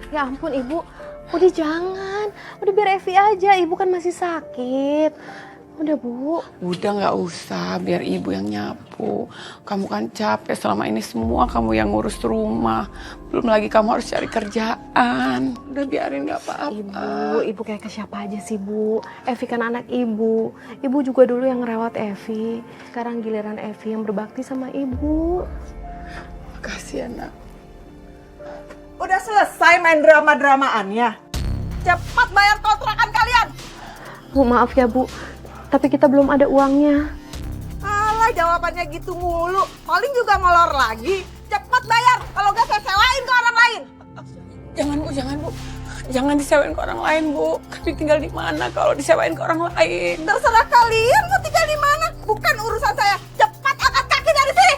Ya ampun Ibu, udah jangan. Udah biar Evi aja, Ibu kan masih sakit. Udah Bu. Udah nggak usah, biar ibu yang nyapu. Kamu kan capek selama ini semua kamu yang ngurus rumah. Belum lagi kamu harus cari kerjaan. Udah biarin nggak apa-apa. Ibu kayak ke siapa aja sih Bu? Evi kan anak Ibu. Ibu juga dulu yang ngerawat Evi. Sekarang giliran Evi yang berbakti sama Ibu. Makasih ya nak. Udah selesai main drama-dramaannya. Cepat bayar kontrakan kalian. Bu maaf ya Bu, tapi kita belum ada uangnya. Alah jawabannya gitu mulu. Paling juga molor lagi. Cepat bayar, kalau enggak saya sewain ke orang lain. Jangan Bu, jangan Bu. Jangan disewain ke orang lain Bu. Kami tinggal di mana kalau disewain ke orang lain? Terserah kalian mau tinggal di mana. Bukan urusan saya. Cepat angkat kaki dari sini.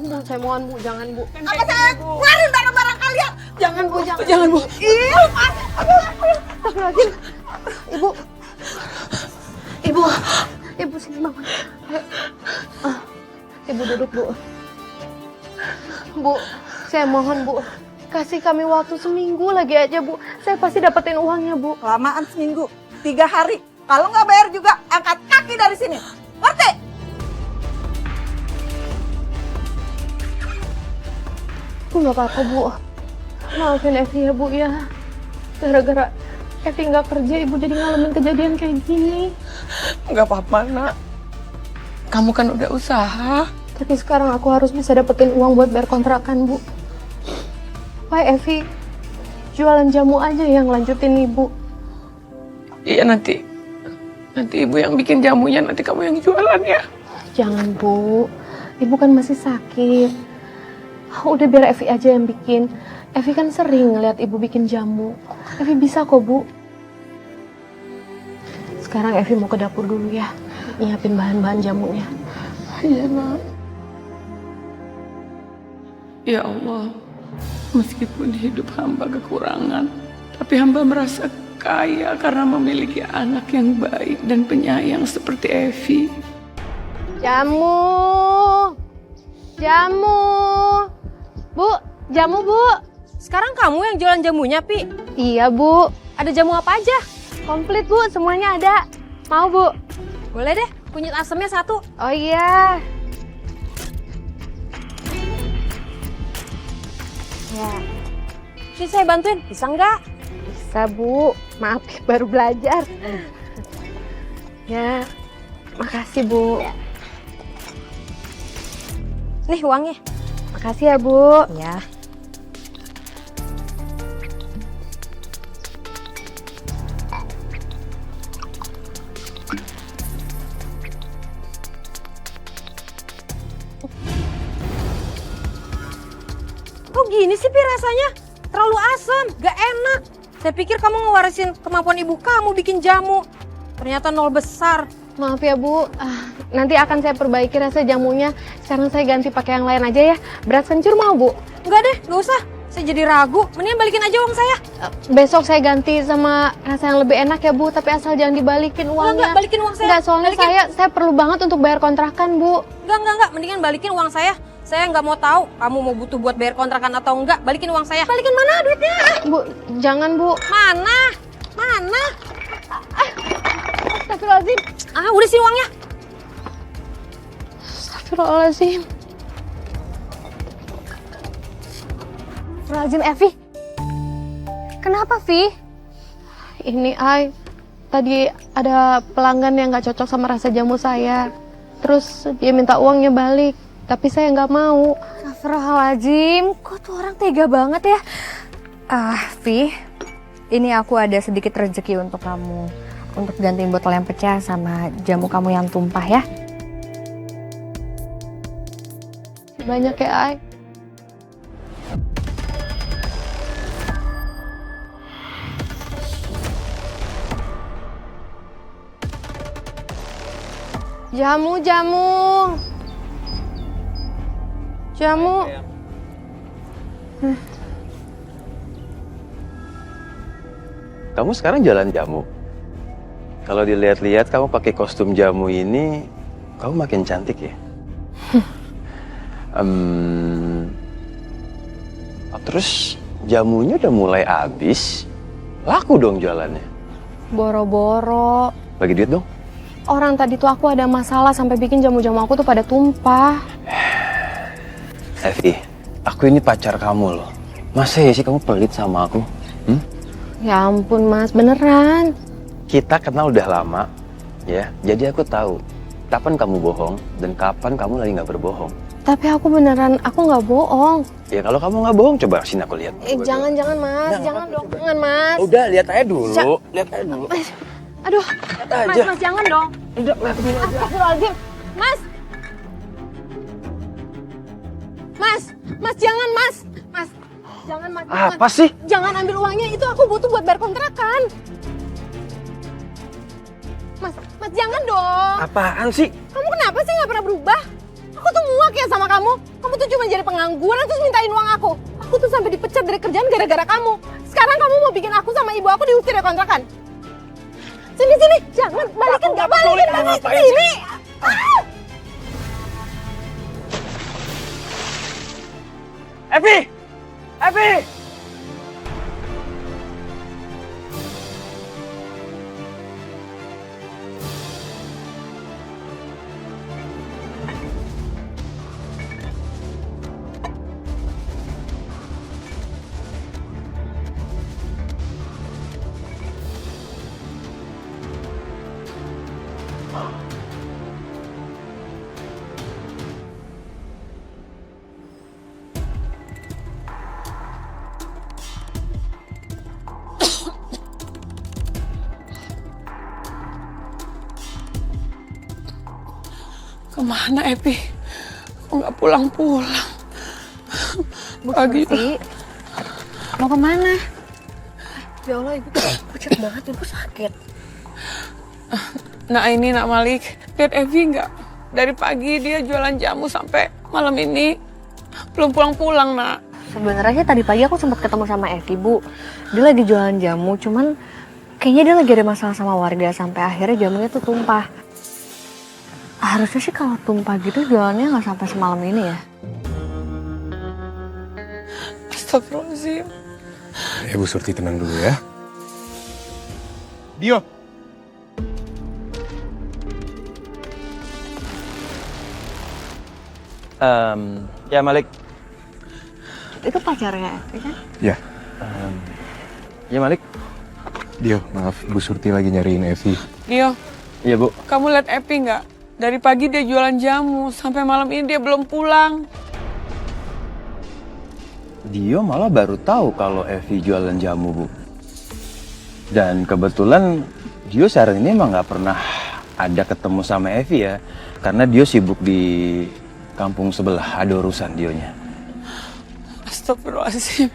Bu, saya mohon Bu, jangan Bu. Apa saya keluarin barang-barang kalian? Jangan Bu, jangan. Jangan Bu. Ih, Astagfirullahaladzim. Ibu. Ibu. Ibu sini bangun. Ibu duduk Bu. Bu, saya mohon Bu. Kasih kami waktu seminggu lagi aja Bu. Saya pasti dapetin uangnya Bu. kelamaan seminggu, 3 hari. Kalau nggak bayar juga, angkat kaki dari sini. Ngerti? Bu nggak apa-apa Bu. Maafin Evi ya Bu ya. Gara-gara Evi nggak kerja, Ibu jadi ngalamin kejadian kayak gini. Nggak apa-apa nak. Kamu kan udah usaha. Tapi sekarang aku harus bisa dapetin uang buat bayar kontrakan Bu. Wah Evi, jualan jamu aja yang lanjutin Ibu. Iya nanti ibu yang bikin jamunya, nanti kamu yang jualan ya. Jangan Bu, Ibu kan masih sakit. Udah biar Evi aja yang bikin. Evi kan sering ngeliat Ibu bikin jamu. Evi bisa kok Bu. Sekarang Evi mau ke dapur dulu ya, nyiapin bahan-bahan jamunya. Iya nak. Ya Allah, meskipun hidup hamba kekurangan, tapi hamba merasa kaya karena memiliki anak yang baik dan penyayang seperti Evi. Jamu, jamu, Bu, jamu Bu. Sekarang kamu yang jualan jamunya, Pi? Iya Bu, Ada jamu apa aja? komplit Bu, semuanya ada. Mau Bu? Boleh deh, kunyit asemnya 1. Oh iya. Ya, Sini saya bantuin, bisa nggak? bisa Bu. Maaf baru belajar. Ya, makasih Bu. Nih uangnya. Makasih ya Bu. Ya. Kok gini sih Pi rasanya? Terlalu asam, gak enak. Saya pikir kamu ngewarisin kemampuan ibu kamu bikin jamu. Ternyata nol besar. Maaf ya Bu. Nanti akan saya perbaiki rasa jamunya. Sekarang saya ganti pakai yang lain aja ya. Beras kencur mau Bu? Enggak deh, gak usah. Saya jadi ragu. Mendingan balikin aja uang saya. Besok saya ganti sama rasa yang lebih enak ya Bu. Tapi asal jangan dibalikin uangnya. Enggak, balikin uang saya. Enggak, soalnya Balikin. saya perlu banget untuk bayar kontrakan Bu. Enggak. Mendingan balikin uang saya. Saya nggak mau tahu kamu mau butuh buat bayar kontrakan atau enggak. Balikin uang saya. Balikin mana duitnya? Bu, jangan Bu. Mana? Mana? Astagfirullahaladzim. Udah sih uangnya. Astagfirullahaladzim. Astagfirullahaladzim, Evi. Kenapa, Vi? Ini tadi ada pelanggan yang nggak cocok sama rasa jamu saya. Terus dia minta uangnya balik. Tapi saya nggak mau. Astagfirullahaladzim, kok tuh orang tega banget ya? Vi, ini aku ada sedikit rezeki untuk kamu. Untuk gantiin botol yang pecah sama jamu kamu yang tumpah ya. Banyak ya, Ai. Jamu. Kamu sekarang jualan jamu. Kalau dilihat-lihat kamu pakai kostum jamu ini, kamu makin cantik ya. Terus jamunya udah mulai habis. Laku dong jualannya. Boro-boro. Bagi duit dong. Orang tadi tuh aku ada masalah sampai bikin jamu-jamu aku tuh pada tumpah. Evi, aku ini pacar kamu loh. Masa ya sih kamu pelit sama aku? Ya ampun Mas, beneran. Kita kenal udah lama, ya. Jadi aku tahu kapan kamu bohong dan kapan kamu lagi nggak berbohong. Tapi aku beneran, aku nggak bohong. Ya kalau kamu nggak bohong, coba sini aku lihat. Jangan Mas, jangan dong, jangan Mas. Udah, lihat aja dulu. Lihat aja dulu. Aduh, Lihat aja. Mas jangan dong. Udah, lihat dulu aja. Astagfirullahaladzim. Mas jangan Mas. Jangan Mas. Apa sih? Jangan ambil uangnya, itu aku butuh buat bayar kontrakan. Mas jangan dong. Apaan sih? Kamu kenapa sih nggak pernah berubah? Aku tuh muak ya sama kamu. Kamu tuh cuma jadi pengangguran terus mintain uang aku. Aku tuh sampai dipecat dari kerjaan gara-gara kamu. Sekarang kamu mau bikin aku sama ibu aku diusir dari kontrakan. Sini, jangan balikin, nggak balikin sini. Evi! Kemana Epi? Kok nggak pulang-pulang? Pagi. Mau kemana? Ya Allah, ibu pucat banget, ibu sakit. Nah ini Nak Malik, lihat Evi nggak? Dari pagi dia jualan jamu sampai malam ini belum pulang-pulang Nak. Sebenarnya tadi pagi aku sempat ketemu sama Evi, Bu. Dia lagi jualan jamu, cuman kayaknya dia lagi ada masalah sama warga sampai akhirnya jamunya tuh tumpah. Harusnya sih kalau tumpah gitu jualannya nggak sampai semalam ini ya. Astagfirullahaladzim. Ya Bu Surti, tenang dulu ya. Dio. Ya Malik. Itu pacarnya Evi kan? Ya, Ya Malik. Dio, maaf Bu Surti lagi nyariin Evi. Dio, Iya Bu. kamu lihat Epi nggak? Dari pagi dia jualan jamu sampai malam ini dia belum pulang. Dio malah baru tahu kalau Evi jualan jamu, Bu. Dan kebetulan Dio saat ini emang nggak pernah ada ketemu sama Evi ya. Karena Dio sibuk di kampung sebelah, ada urusan Dionya. Astagfirullahaladzim.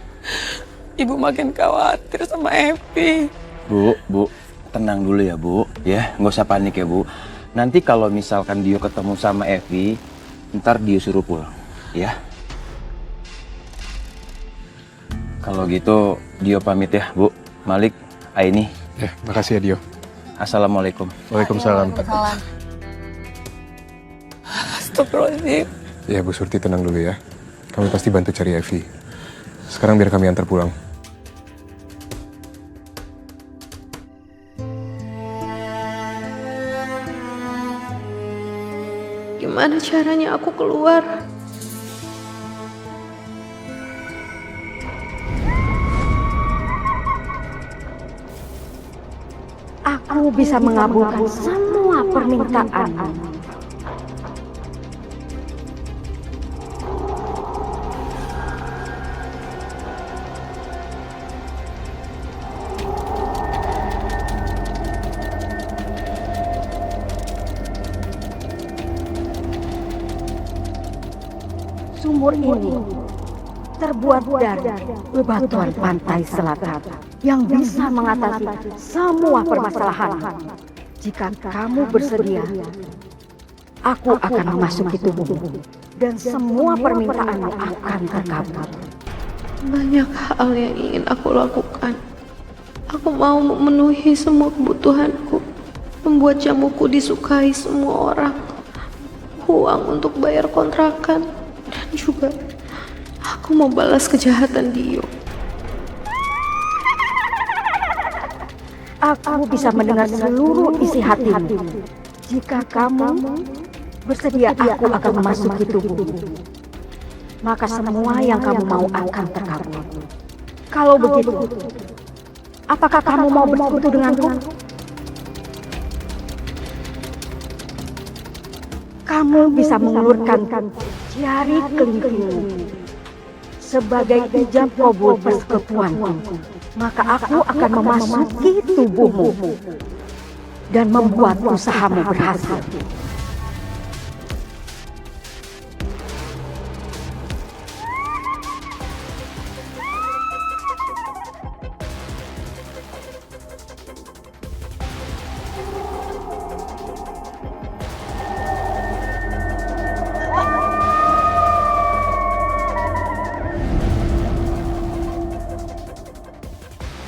Ibu makin khawatir sama Epi. Bu, tenang dulu ya Bu. Ya, nggak usah panik ya Bu. Nanti kalau misalkan Dio ketemu sama Evi, ntar Dio suruh pulang, ya. Kalau gitu Dio pamit ya, Bu. Malik, Aini. Ya, makasih ya Dio. Assalamualaikum. Waalaikumsalam. Astagfirullahaladzim. Ya Bu Surti, tenang dulu ya. Kami pasti bantu cari Evi. Sekarang biar kami antar pulang. Gimana caranya aku keluar? Aku bisa mengabulkan semua permintaanmu. Sumur ini terbuat dari bebatuan pantai selatan yang bisa mengatasi semua permasalahan. Jika kamu bersedia, aku akan memasuki tubuhmu dan semua permintaanmu akan terkabul. Banyak hal yang ingin aku lakukan. Aku mau memenuhi semua kebutuhanku, membuat jamuku disukai semua orang, uang untuk bayar kontrakan, dan juga aku mau balas kejahatan Dio. Aku bisa mendengar seluruh isi hatimu. Jika kamu bersedia, aku akan memasuki tubuhmu. Maka semua yang kamu mau akan terkabul. Kalau begitu, apakah kamu mau bersekutu denganku? Kamu bisa mengulurkan jari kelingkingmu sebagai ijab kabul persekutuanku. Maka aku akan memasuki tubuhmu dan membuat usahamu berhasil.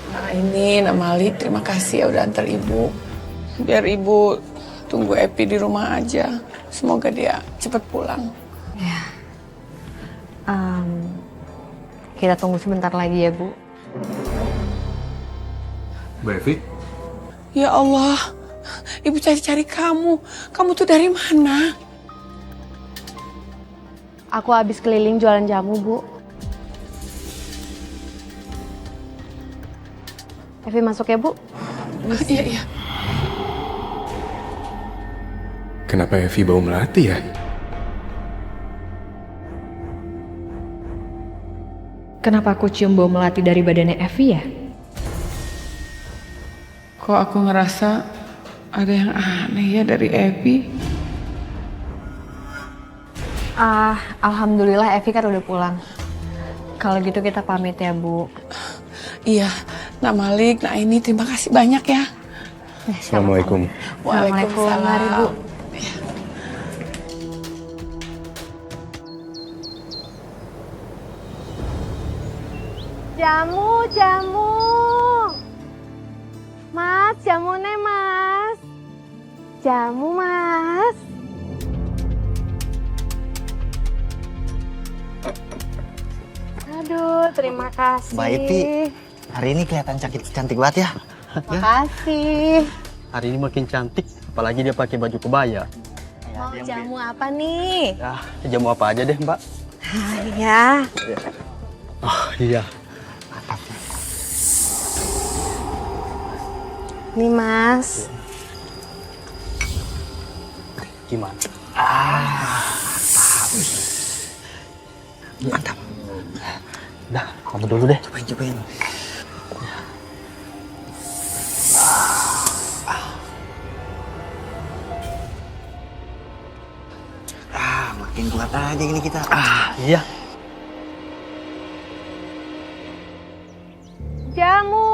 Nah ini Nak Malik, terima kasih ya udah antar ibu. Biar ibu tunggu Epi di rumah aja. Semoga dia cepat pulang. Kita tunggu sebentar lagi ya, Bu. Mbak Evi, Ya Allah, ibu cari-cari kamu. Kamu tuh dari mana? Aku habis keliling jualan jamu, Bu. Evi masuk ya, Bu? Iya, iya. kenapa Evi bau melati ya? Kenapa aku cium bau melati dari badannya Evi ya? Kok aku ngerasa ada yang aneh ya dari Epi? Alhamdulillah Evi kan udah pulang. Kalau gitu kita pamit ya, Bu. Iya, Nak Malik, Nak ini terima kasih banyak ya. Assalamualaikum. Assalamualaikum. Mari, Bu. Jamu. Mas, jamune Mas. Jamu Mas. Aduh, terima kasih. Mbak Evi, hari ini kelihatan cantik banget ya. Makasih. Hari ini makin cantik, apalagi dia pakai baju kebaya. Mau jamu apa nih? Ya, jamu apa aja deh, Mbak. Ya. Oh iya. Nih Mas. Gimana? Mantap. Dah, kamu dulu deh. Cobain. Makin kuat aja gini kita. Iya. Jamu.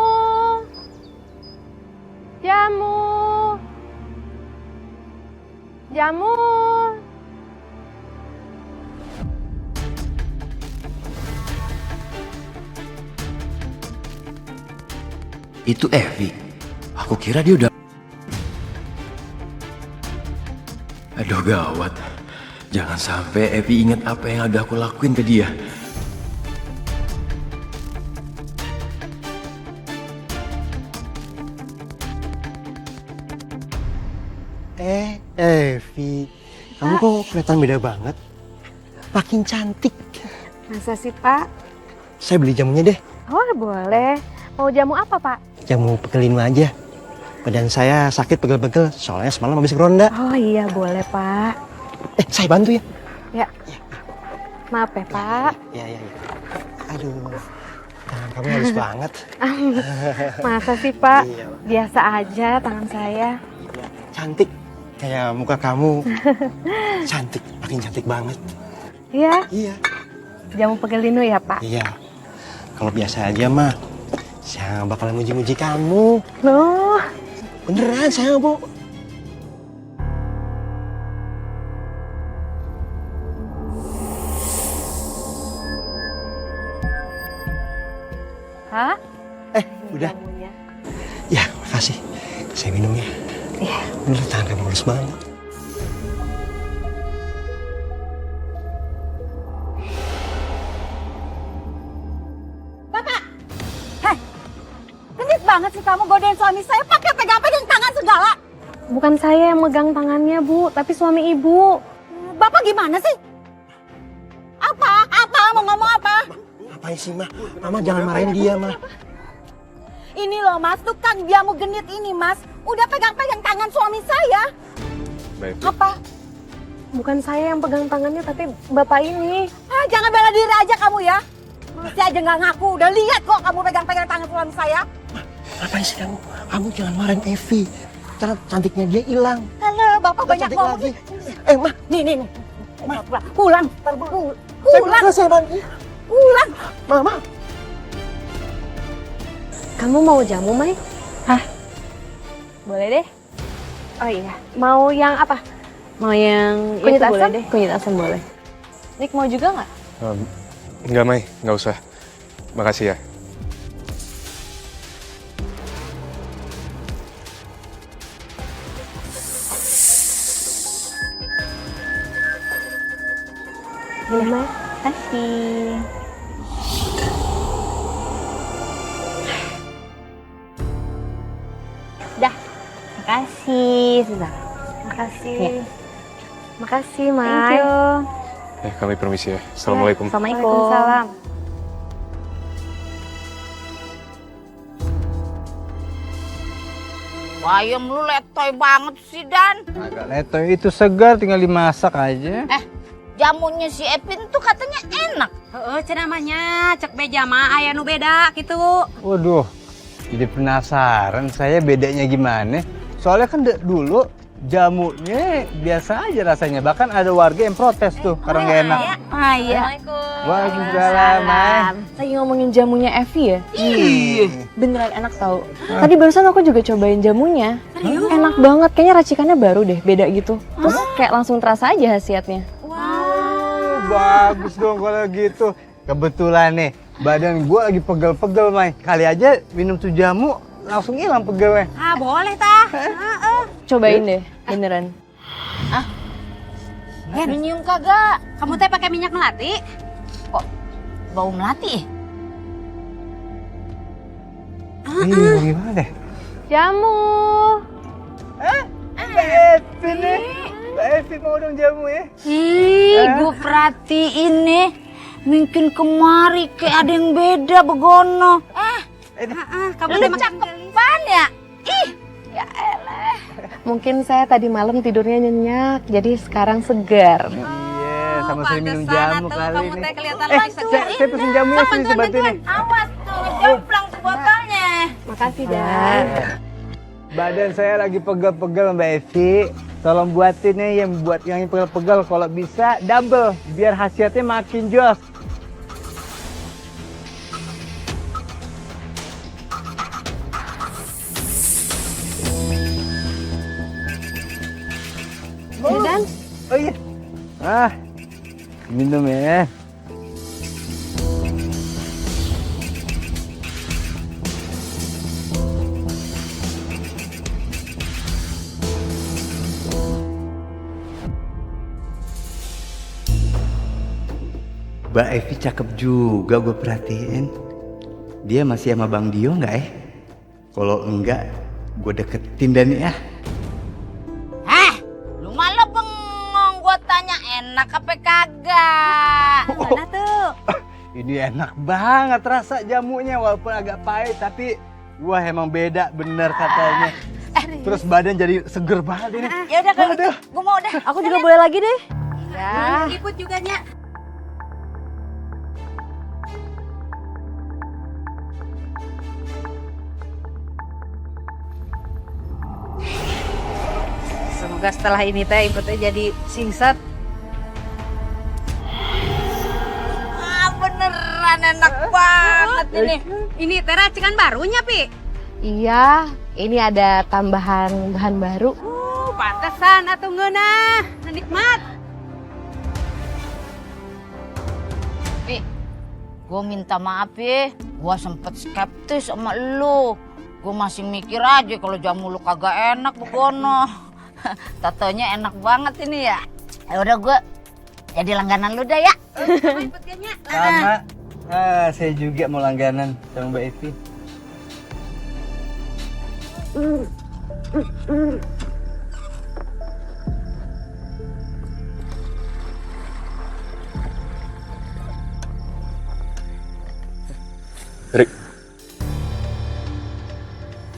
Itu Evi. Aku kira dia udah... Aduh gawat. Jangan sampai Evi ingat apa yang udah aku lakuin ke dia. Evi, kamu kok kelihatan beda banget. Makin cantik. Masa sih, Pak? Saya beli jamunya deh. Oh, boleh. Mau jamu apa, Pak? Jamu pegelin aja. Badan saya sakit pegel-pegel, soalnya semalam habis ronda. Oh iya, boleh, Pak. Saya bantu ya. Ya. Maaf ya, Pak. Ya. Aduh, tangan kamu halus banget. Masa sih, Pak? Iya. Biasa aja tangan saya. Cantik. Kayak muka kamu. Cantik, makin cantik banget. Iya, Iya. jamu pegelinu ya, Pak? Iya. Kalau biasa aja mah, saya nggak bakalan muji-muji kamu. Loh, Beneran saya, Bu. hah? Udah. Jamunya. Ya, makasih. Saya minum ya. Iya. Bener, tangan kamu halus banget. Genit banget sih kamu godain suami saya pakai pegang-pegang tangan segala. Bukan saya yang megang tangannya, Bu, tapi suami Ibu. Bapak gimana sih? Apa? Mau ngomong apa? Ngapain sih, Ma? Mama jangan marahin dia, Ma. Ini loh mas, tukang jamu genit ini mas. Udah pegang-pegang tangan suami saya. Baik. Apa? Bukan saya yang pegang tangannya, tapi Bapak ini. Jangan bela diri aja kamu ya. Masih aja nggak ngaku. Udah lihat kok kamu pegang-pegang tangan suami saya. Ngapain sih kamu? Kamu jangan marahin Evi. Ntar cantiknya dia hilang. Halo, bapak banyak Cantik ngomong. lagi. Ma. Nih. Pulang. Saya mandi. Pulang. Mama. Kamu mau jamu, Mai? Boleh deh. Oh iya. Mau yang apa? Mau yang Kunyit itu asam? boleh deh. Kunyit asam boleh. Nick mau juga nggak? Enggak, Mai. Nggak usah. Makasih ya. Ini, Mai. Kasih. Dah. Makasih. Sudah. Makasih. Ya. Makasih, Mai. Thank you. Kami permisi ya. Assalamualaikum. Assalamualaikum. Waalaikumsalam. Bayam lu letoy banget sih Dan. Agak letoy itu segar, tinggal dimasak aja. Jamunya si Epin tuh katanya enak. Cenamanya cek beja mah aya nu beda gitu. Waduh, jadi penasaran saya bedanya gimana. Soalnya kan dulu jamunya biasa aja rasanya. Bahkan ada warga yang protes tuh karena nggak enak. Iya. Waalaikumsalam, Mai. Lagi ngomongin jamunya Evi ya? Iya. Beneran enak tau. Tadi barusan aku juga cobain jamunya. Enak banget, kayaknya racikannya baru deh, beda gitu. Terus kayak langsung terasa aja khasiatnya. Bagus dong kalau gitu. Kebetulan nih, badan gua lagi pegel-pegel, Mai. Kali aja minum tuh jamu langsung hilang pegelnya. Boleh tah. Cobain deh, beneran. Nyium kagak? Kamu teh pakai minyak melati? Kok bau melati? Iya, gimana deh? Jamu. Mbak Evi nih. Mbak Evi mau dong jamu ya? Gue perhatiin nih. Mungkin kemari kayak ada yang beda begono. Kamu Lu cakepan ya? Ih, ya elah. Mungkin saya tadi malam tidurnya nyenyak, jadi sekarang segar. Iya, sama sering minum jamu kali kamu ini. teh kelihatan lagi Saya pesen jamunya sini sebantu nih. Awas tuh, jomplang tuh botolnya. Makasih, Dan. Badan saya lagi pegel-pegel, Mbak Evi. Tolong buatin nih yang buat yang pegel-pegel, kalau bisa double biar khasiatnya makin jos. Dan? Oh iya. Minum ya. Mbak Evi cakep juga gue perhatiin. Dia masih sama Bang Dio nggak ya? Kalau enggak, gue deketin dan ya. Lu malah bengong, gua tanya enak apa kagak. Mana tuh? Ini enak banget rasa jamunya, walaupun agak pahit tapi wah emang beda bener katanya. Terus badan jadi seger banget ini. Ya udah kalau gitu, gua mau dah. Aku juga boleh lagi deh. Ya. Ikut juga nya. Semoga setelah ini teh ikutnya jadi singset. Beneran enak banget ini. Ini teh racikan barunya, Pi. Iya, ini ada tambahan bahan baru. Pantesan atuh ngeunah. Nikmat. Gue minta maaf ya, gue sempet skeptis sama lu. Gue masih mikir aja kalau jamu lu kagak enak begono. Tatonya enak banget ini ya. Ya udah gue jadi langganan lu dah ya. Sama. Saya juga mau langganan sama Mbak Evi. Rik,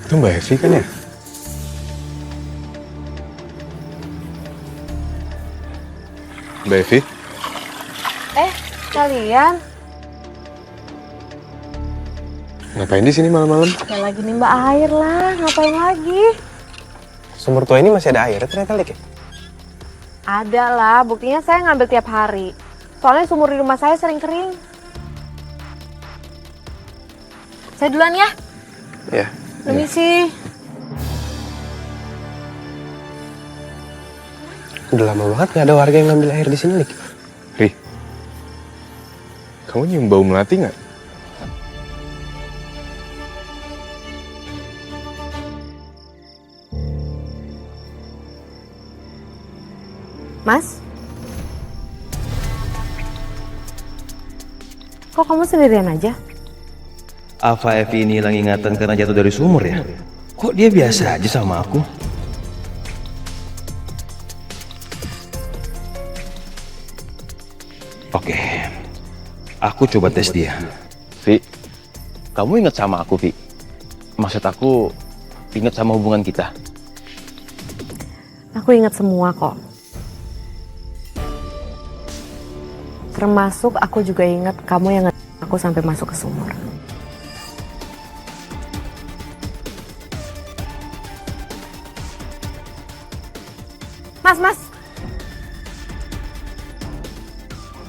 itu Mbak Evi kan ya? Mbak Evi? Kalian? Ngapain di sini malam-malam? Ya lagi nimba air lah, ngapain lagi? Sumur tua ini masih ada air ternyata, Lik ya? Ada lah, buktinya saya ngambil tiap hari. Soalnya sumur di rumah saya sering kering. Saya duluan ya. Iya. Permisi. Udah lama banget gak ada warga yang ngambil air di sini, Lik. Ri, kamu nyium bau melati nggak? Mas? Kok kamu sendirian aja? Apa Evi ini hilang ingatan karena jatuh dari sumur ya? Kok dia biasa aja sama aku? Oke, aku coba tes dia. Vi, kamu ingat sama aku, Vi? Maksud aku, ingat sama hubungan kita. Aku ingat semua kok. Termasuk aku juga ingat kamu yang aku sampai masuk ke sumur. Mas.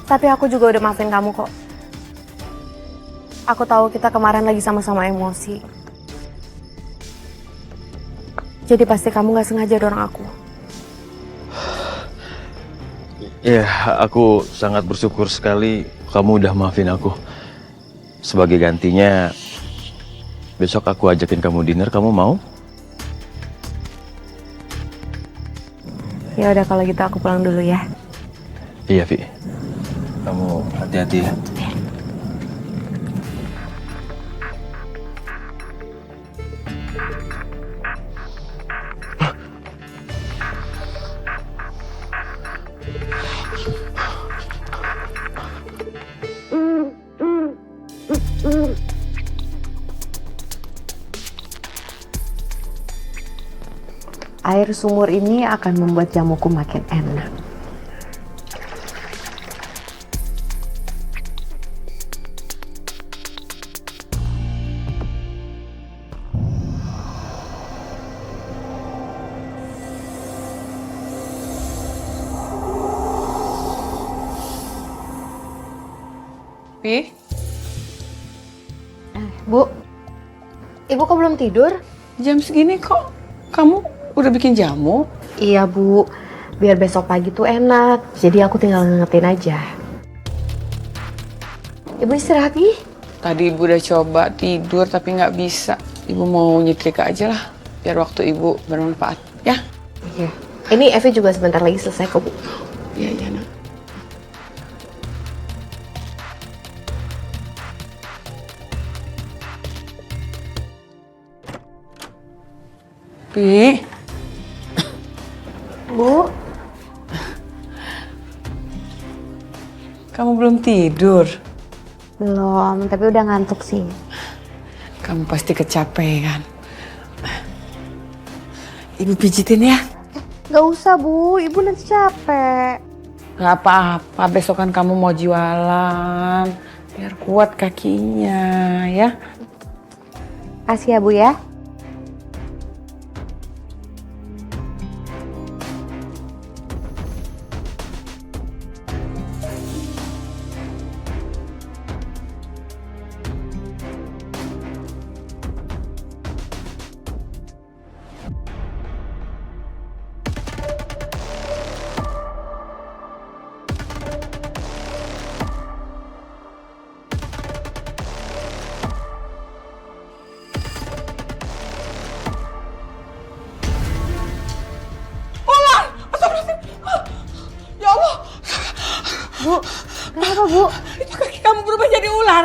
Tapi aku juga udah maafin kamu kok. Aku tahu kita kemarin lagi sama-sama emosi. Jadi pasti kamu gak sengaja dorong aku. Ya, aku sangat bersyukur sekali kamu udah maafin aku. Sebagai gantinya, besok aku ajakin kamu dinner, kamu mau? Ya udah kalau gitu aku pulang dulu ya. Iya, Vi. Kamu hati-hati ya. Air sumur ini akan membuat jamuku makin enak. Vi? Bu, Ibu kok belum tidur? Jam segini kok kamu udah bikin jamu? Iya Bu, biar besok pagi tuh enak. Jadi aku tinggal ngingetin aja. Ibu istirahat nih. Tadi Ibu udah coba tidur tapi nggak bisa. Ibu mau nyetrika aja lah, biar waktu Ibu bermanfaat, ya? Iya. Ini Evi juga sebentar lagi selesai kok Bu. Iya, nak. Pi. Bu. Kamu belum tidur? Belum, tapi udah ngantuk sih. Kamu pasti kecapean. Ibu pijitin ya? Gak usah Bu, Ibu nanti capek. Gak apa-apa, besokan kamu mau jualan. Biar kuat kakinya, ya? Kasih ya Bu ya. Bu, kenapa Bu? Itu kaki kamu berubah jadi ular.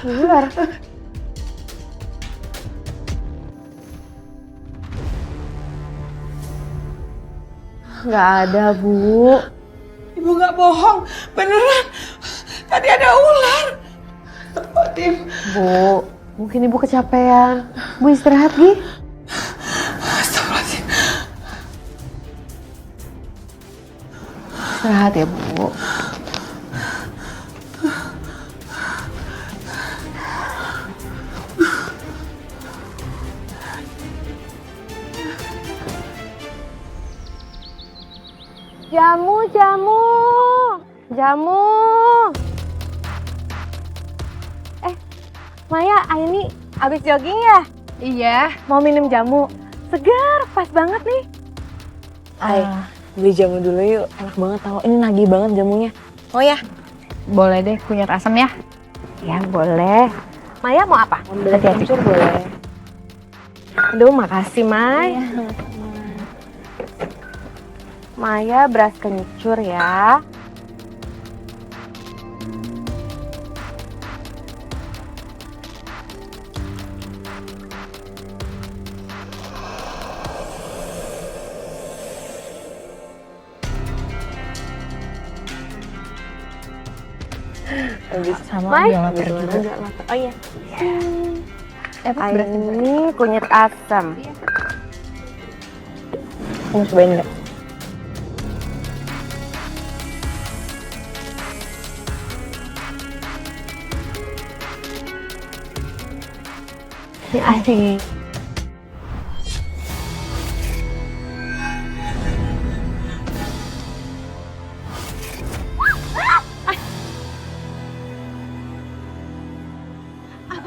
Ular? Nggak ada, Bu. Ibu nggak bohong, beneran. Tadi ada ular. Astagfirullahaladzim. Bu, mungkin Ibu kecapean. Bu istirahat, Gi. Astagfirullahaladzim. Istirahat ya, Bu. Jamu, jamu. Jamu. Maya, Aini abis jogging ya? Iya. Mau minum jamu? Segar, pas banget nih. Beli jamu dulu yuk. Enak banget tau. Ini nagih banget jamunya. Oh ya? Boleh deh, kunyit asam ya? Ya boleh. Maya mau apa? Ambil kencur boleh. Aduh, makasih, Mai. Maya beras kencur ya. Sama Mai? lapar juga. Oh iya. Ini kunyit asam. Kamu cobain nggak? Ini asik.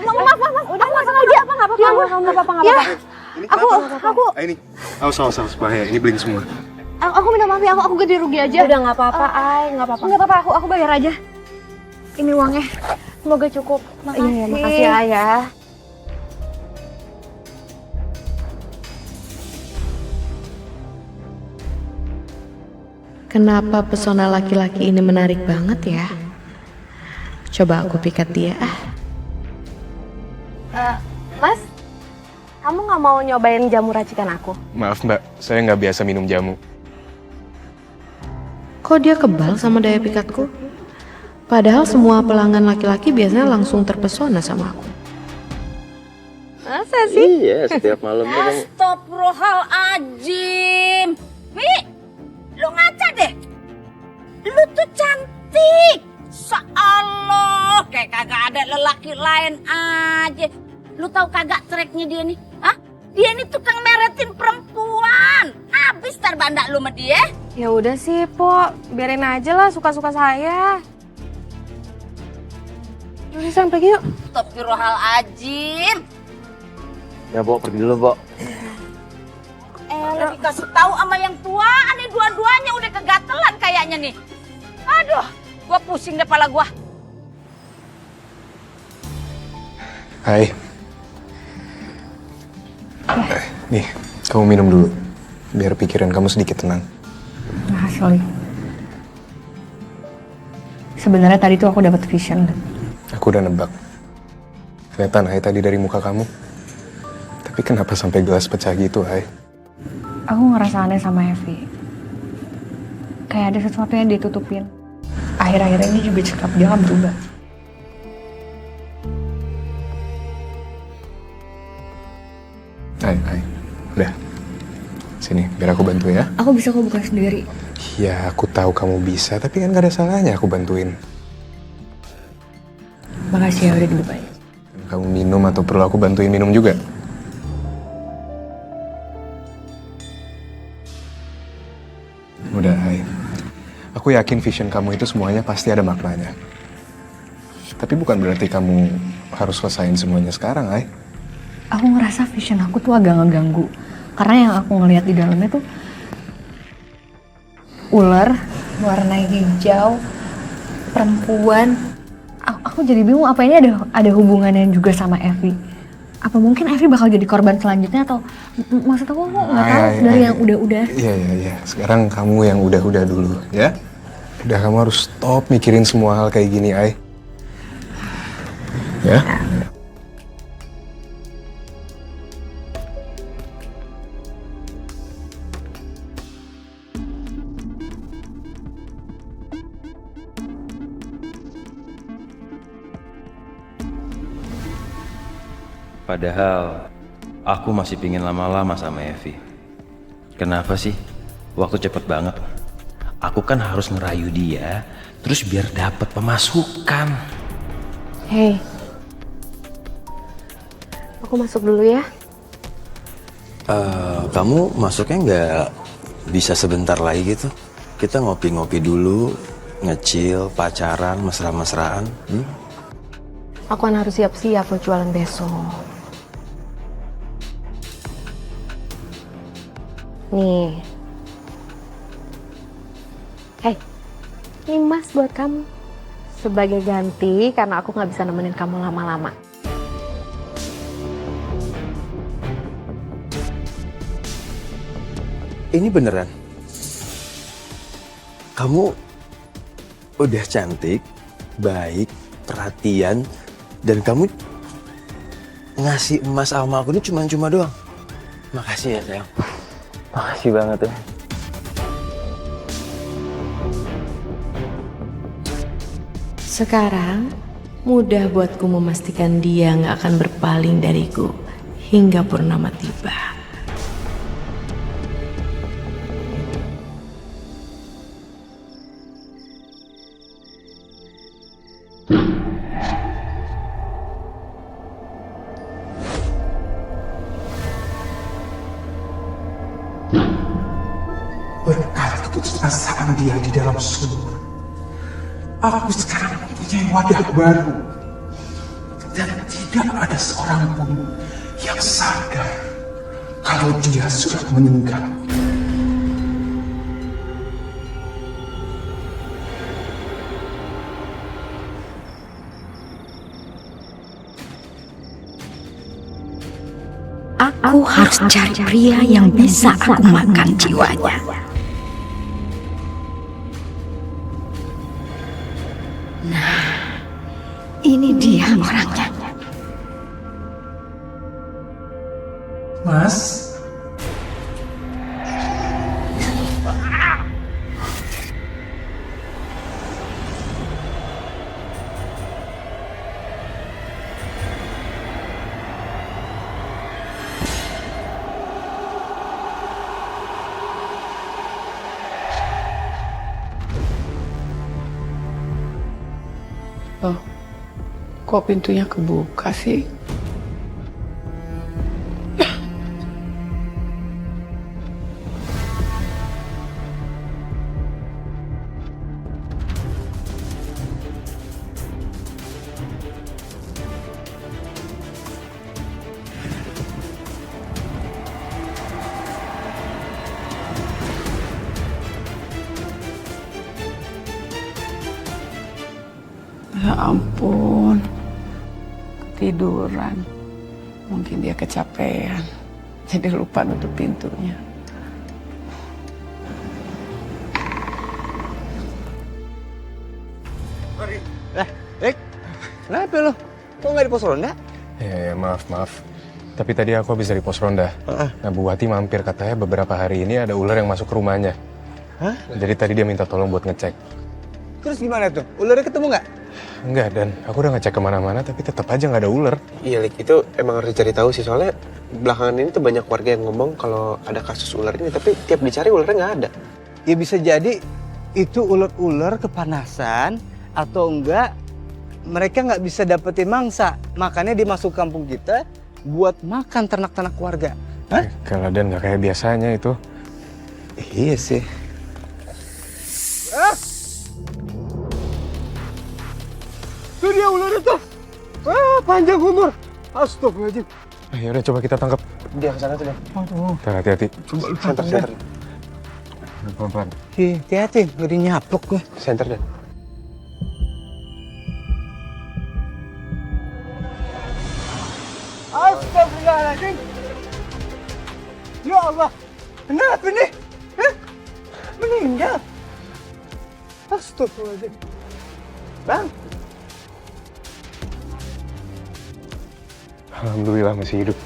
Maaf. Udah nggak sengaja. Nggak apa-apa. Ya, Aku. Ini. Awas, bahaya. Ini bling semua. aku minta maaf ya, aku ganti rugi aja. Udah nggak apa-apa, nggak apa-apa. Nggak apa-apa, aku bayar aja. Ini uangnya. Semoga cukup. Makasih. Iya, makasih ya, Ayah. Kenapa pesona laki-laki ini menarik banget ya? Coba aku pikat dia. Mas, kamu nggak mau nyobain jamu racikan aku? Maaf mbak, saya nggak biasa minum jamu. Kok dia kebal sama daya pikatku? Padahal semua pelanggan laki-laki biasanya langsung terpesona sama aku. Masa sih? Iya, setiap malamnya kamu. Astagfirullahaladzim. Mi, lu ngaca deh. Lu tuh cantik. Seallah, kayak kagak ada lelaki lain aja. Lu tahu kagak treknya dia nih? Hah? Dia ini tukang meretin perempuan. Habis tar bandak lu sama dia. Ya udah sih, Po. Biarin aja lah, suka-suka saya. Yaudah, sayang, pergi yuk. Astagfirullahaladzim. Ya, Pok, pergi dulu, Pok. Lu dikasih tahu sama yang tua, nih dua-duanya udah kegatelan kayaknya nih. Aduh, gua pusing deh kepala gua. Hai. Nih, kamu minum dulu. Biar pikiran kamu sedikit tenang. Makasih, Oli. Sebenarnya tadi tuh aku dapat vision. Aku udah nebak. Kelihatan Hai tadi dari muka kamu. Tapi kenapa sampai gelas pecah gitu, Hai? Aku ngerasa aneh sama Evi. Kayak ada sesuatu yang ditutupin. Akhir-akhir ini juga sikap dia kan berubah. Hai. Udah. Sini, biar aku bantu ya. Aku bisa kok buka sendiri. Ya, aku tahu kamu bisa, tapi kan gak ada salahnya aku bantuin. Makasih ya udah dibukain. Kamu minum atau perlu aku bantuin minum juga? Udah, Hai. Aku yakin vision kamu itu semuanya pasti ada maknanya. Tapi bukan berarti kamu harus selesain semuanya sekarang, Hai. Aku ngerasa vision aku tuh agak ngeganggu. Karena yang aku ngeliat di dalamnya tuh ular warna hijau, perempuan. Aku jadi bingung apa ini ada hubungannya juga sama Evi. Apa mungkin Evi bakal jadi korban selanjutnya atau maksud aku nggak tahu dari yang udah-udah. Iya. Sekarang kamu yang udah-udah dulu, ya. Udah, kamu harus stop mikirin semua hal kayak gini, Ai. Ya. Padahal aku masih pingin lama-lama sama Evi. Kenapa sih? Waktu cepet banget. Aku kan harus ngerayu dia, terus biar dapat pemasukan. Hei, aku masuk dulu ya. Kamu masuknya nggak bisa sebentar lagi gitu? Kita ngopi-ngopi dulu, ngecil, pacaran, mesra-mesraan. Aku kan harus siap-siap buat jualan besok. Nih. Hei, ini emas buat kamu. Sebagai ganti karena aku nggak bisa nemenin kamu lama-lama. Ini beneran? Kamu udah cantik, baik, perhatian, dan kamu ngasih emas sama aku ini cuma doang. Makasih ya sayang. Makasih banget ya. Sekarang, mudah buatku memastikan dia nggak akan berpaling dariku hingga purnama tiba. Berkat keputusasaan dia di dalam sumur, aku sekarang mempunyai wadah baru. Dan tidak ada seorang pun yang sadar kalau dia sudah meninggal. Aku harus cari pria yang bisa aku makan jiwanya. Nah, ini dia orangnya. Mas, Loh, kok pintunya kebuka sih? Ya ampun, ketiduran. Mungkin dia kecapean, jadi lupa nutup pintunya. Kenapa lo? Kok nggak di pos ronda? ya maaf. Tapi tadi aku habis dari pos ronda. Nah, Bu Wati mampir, katanya beberapa hari ini ada ular yang masuk ke rumahnya. Hah? Jadi tadi dia minta tolong buat ngecek. Terus gimana tuh? Ularnya ketemu nggak? Enggak, dan aku udah ngecek kemana-mana tapi tetap aja nggak ada ular. Iya, Lik, itu emang harus dicari tahu sih, soalnya belakangan ini tuh banyak warga yang ngomong kalau ada kasus ular ini, tapi tiap dicari ularnya nggak ada. Ya bisa jadi itu ular-ular kepanasan atau enggak mereka nggak bisa dapetin mangsa, makanya dia masuk kampung kita buat makan ternak-ternak warga. Hah? Kalau dan nggak kayak biasanya itu. Iya sih. Tuh dia ularnya tuh. Panjang umur. Astagfirullahaladzim. Ya udah, coba kita tangkap. Dia ke sana tuh, deh. Ntar, hati-hati. Coba lu Center. Pelan-pelan. Hati-hati, nggak dinyaplok gue. Center, deh. Astagfirullahaladzim. Ya Allah. Kenapa nih? Hah? Meninggal. Astagfirullahaladzim. Bang. Alhamdulillah masih hidup.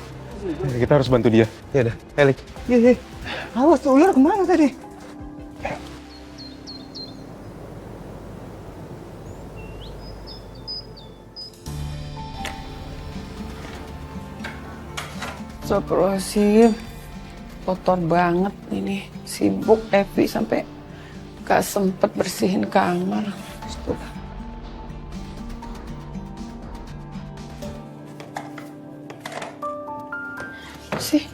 Kita harus bantu dia. Ya udah, Elik. Iya. Awas tuh ular kemana tadi? Astagfirullahaladzim. Kotor banget ini. Sibuk Evi sampai gak sempet bersihin kamar. Astaga. Sih.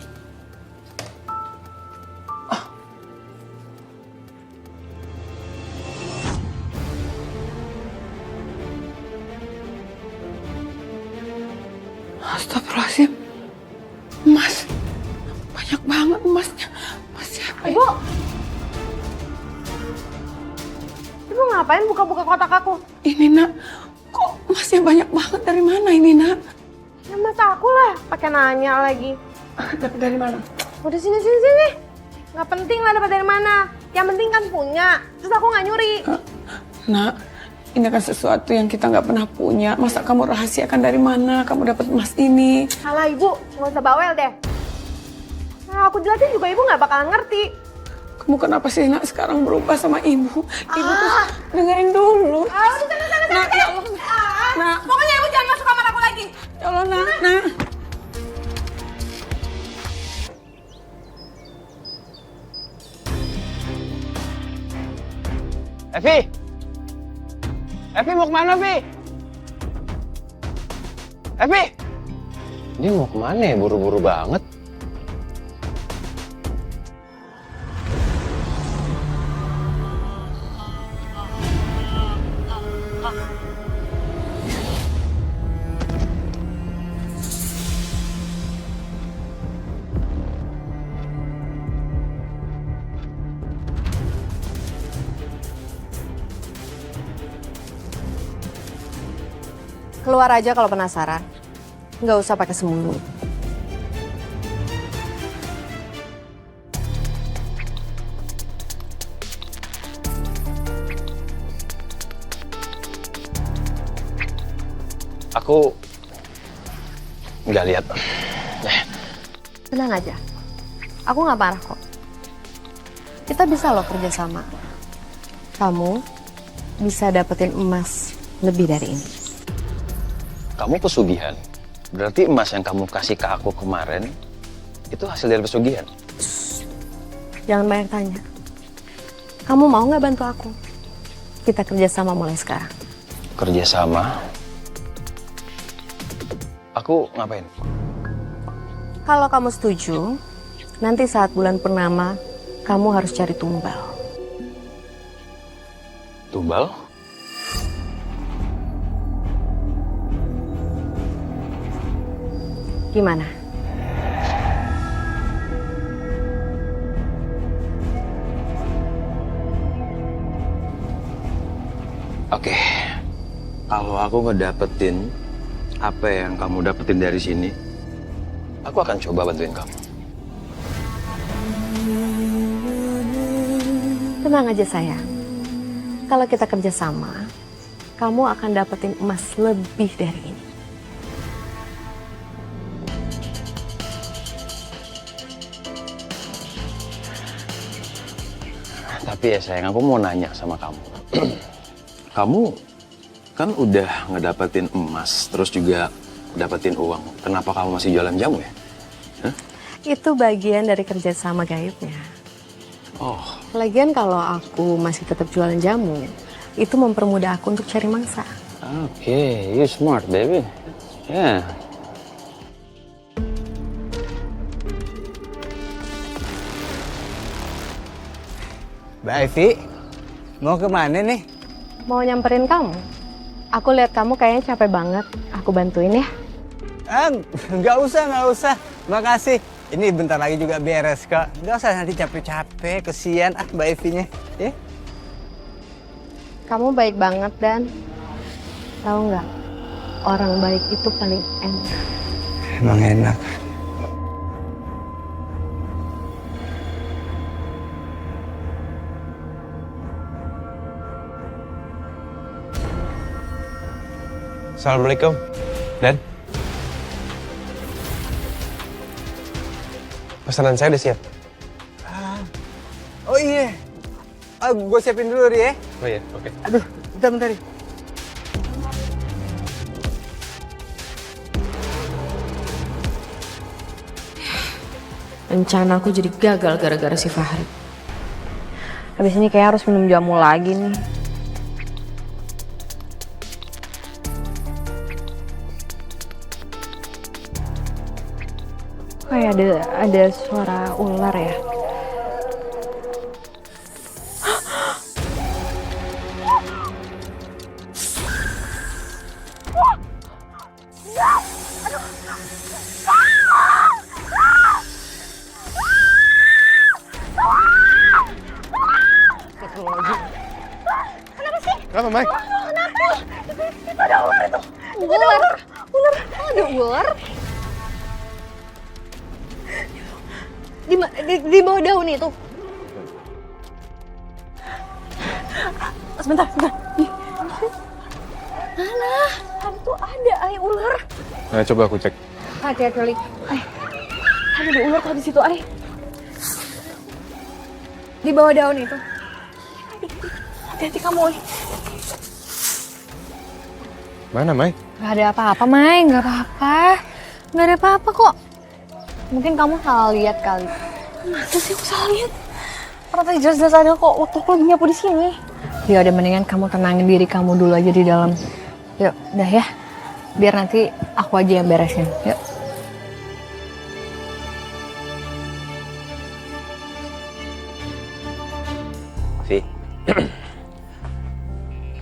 Astagfirullahaladzim. Emas. Banyak banget emasnya. Emas siapa ya? Ibu! Ibu ngapain buka-buka kotak aku? Ini nak, kok emasnya banyak banget? Dari mana ini nak? Ya mas aku lah, pakai nanya lagi. Dapat dari mana? Udah sini. Nggak penting lah dapat dari mana. Yang penting kan punya. Terus aku nggak nyuri. Nak, ini kan sesuatu yang kita nggak pernah punya. Masa kamu rahasiakan dari mana kamu dapat emas ini? Salah ibu, nggak usah bawel deh. Nah, aku jelasin juga ibu nggak bakalan ngerti. Kamu kenapa sih nak sekarang berubah sama ibu? Ibu tuh dengerin dulu. Udah sana. Nak, ya Allah. Nak. Pokoknya ibu jangan masuk kamar aku lagi. Ya Allah, nak. Evi mau kemana, Vi? Evi! Dia mau kemana ya? Buru-buru banget. Keluar aja kalau penasaran. Nggak usah pakai sembunyi. Aku nggak lihat. Tenang aja. Aku nggak marah kok. Kita bisa loh kerja sama. Kamu bisa dapetin emas lebih dari ini. Kamu pesugihan. Berarti emas yang kamu kasih ke aku kemarin itu hasil dari pesugihan. Jangan banyak tanya. Kamu mau nggak bantu aku? Kita kerja sama mulai sekarang. Kerja sama? Aku ngapain? Kalau kamu setuju, nanti saat bulan purnama, kamu harus cari tumbal. Tumbal? Gimana? Oke. Kalau aku ngedapetin apa yang kamu dapetin dari sini, aku akan coba bantuin kamu. Tenang aja sayang. Kalau kita kerja sama, kamu akan dapetin emas lebih dari ini. Tapi ya sayang, aku mau nanya sama kamu. Kamu kan udah ngedapetin emas, terus juga dapetin uang. Kenapa kamu masih jualan jamu ya? Hah? Itu bagian dari kerjasama gaibnya. Oh. Lagian kalau aku masih tetap jualan jamu, itu mempermudah aku untuk cari mangsa. Oke, you smart baby. Ya. Yeah. Mbak Evi, mau kemana nih? Mau nyamperin kamu. Aku lihat kamu kayaknya capek banget. Aku bantuin ya. Nggak usah. Makasih. Ini bentar lagi juga beres kok. Nggak usah nanti capek-capek, kesian Mbak Evinya. Ya? Kamu baik banget Dan. Tahu nggak? Orang baik itu paling enak. Emang enak. Assalamualaikum. Dan? Pesanan saya udah siap. Oh iya. Gue siapin dulu ya. Oh iya, oke. Aduh, bentar. Rencana aku jadi gagal gara-gara si Fahri. Habis ini kayak harus minum jamu lagi nih. Kayak ada suara ular ya. Kenapa, Mai? Itu ada ular itu. Ular. Ada ular. Di bawah daun itu. Sebentar. Mana? Itu ada ular. Nah, coba aku cek. Hati-hati, Lik. Ada ular tadi situ, Ay. Di bawah daun itu. Hati-hati kamu, Ay. Mana, Mai? Gak ada apa-apa, Mai. Gak apa-apa. Gak ada apa-apa kok. Mungkin kamu salah lihat kali. Masa sih aku salah lihat? Karena tadi jelas-jelas ada kok waktu aku lagi nyapu di sini. Ya udah mendingan kamu tenangin diri kamu dulu aja di dalam. Yuk, udah ya. Biar nanti aku aja yang beresin. Yuk. Vi,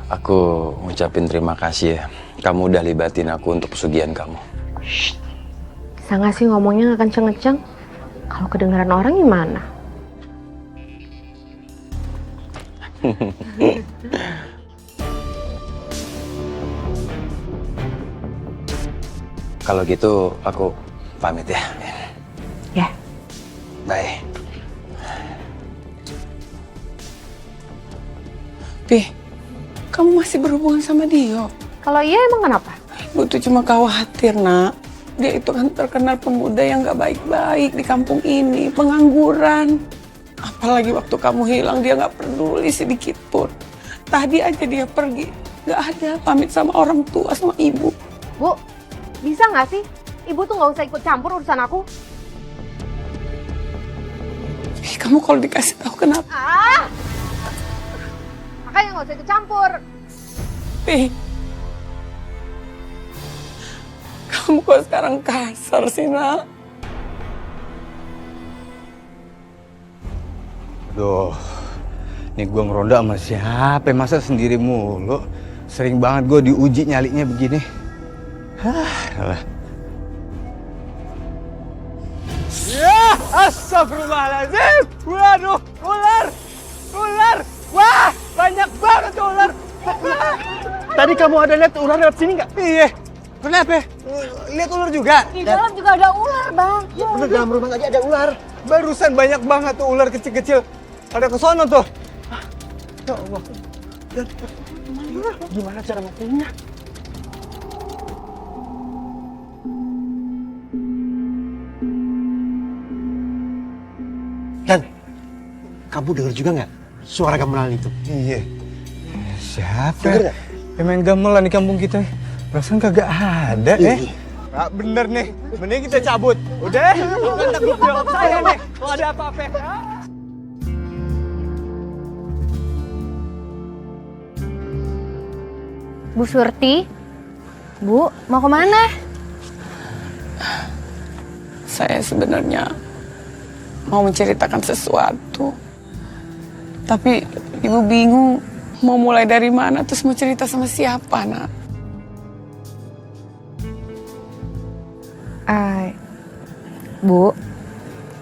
aku ngucapin terima kasih ya. Kamu udah libatin aku untuk pesugihan kamu. Bisa nggak sih ngomongnya nggak kenceng-kenceng? Kalau kedengaran orang gimana? Kalau gitu aku pamit ya. Ya. Bye. Pi, kamu masih berhubungan sama Dio? Kalau iya emang kenapa? Ibu tuh cuma khawatir, Nak. Dia itu kan terkenal pemuda yang gak baik-baik di kampung ini, pengangguran. Apalagi waktu kamu hilang dia gak peduli sedikit pun. Tadi aja dia pergi, gak ada pamit sama orang tua, sama ibu. Bu, bisa nggak sih? Ibu tuh nggak usah ikut campur urusan aku. Kamu kalau dikasih tahu kenapa? Makanya nggak usah ikut campur. Pi, kamu kok sekarang kasar sih, Nak? Duh, nih gue ngeronda sama siapa? Masa sendiri mulu? Sering banget gue diuji nyalinya begini. Alah. Ya, astagfirullahaladzim. Waduh, ular. Wah, banyak banget ular. Tadi kamu ada lihat ular lewat sini nggak? Iya. Kenapa? Lihat ular juga? Di dalam juga ada ular, Bang. Ya, bener, dalam rumah aja ada ular. Barusan banyak banget tuh ular kecil-kecil. Pada ke sono tuh. Ya Allah. Gimana cara matinya? Dan, kamu dengar juga nggak suara gamelan itu? Iya. Siapa? Emang gamelan di kampung kita. Perasaan kagak ada Pak, bener nih. Mending kita cabut. Udah? Bukan tanggung jawab saya nih. Kalau ada apa-apa. Bu Surti? Bu, mau kemana? Saya sebenarnya mau menceritakan sesuatu. Tapi ibu bingung mau mulai dari mana, terus mau cerita sama siapa, Nak? Bu,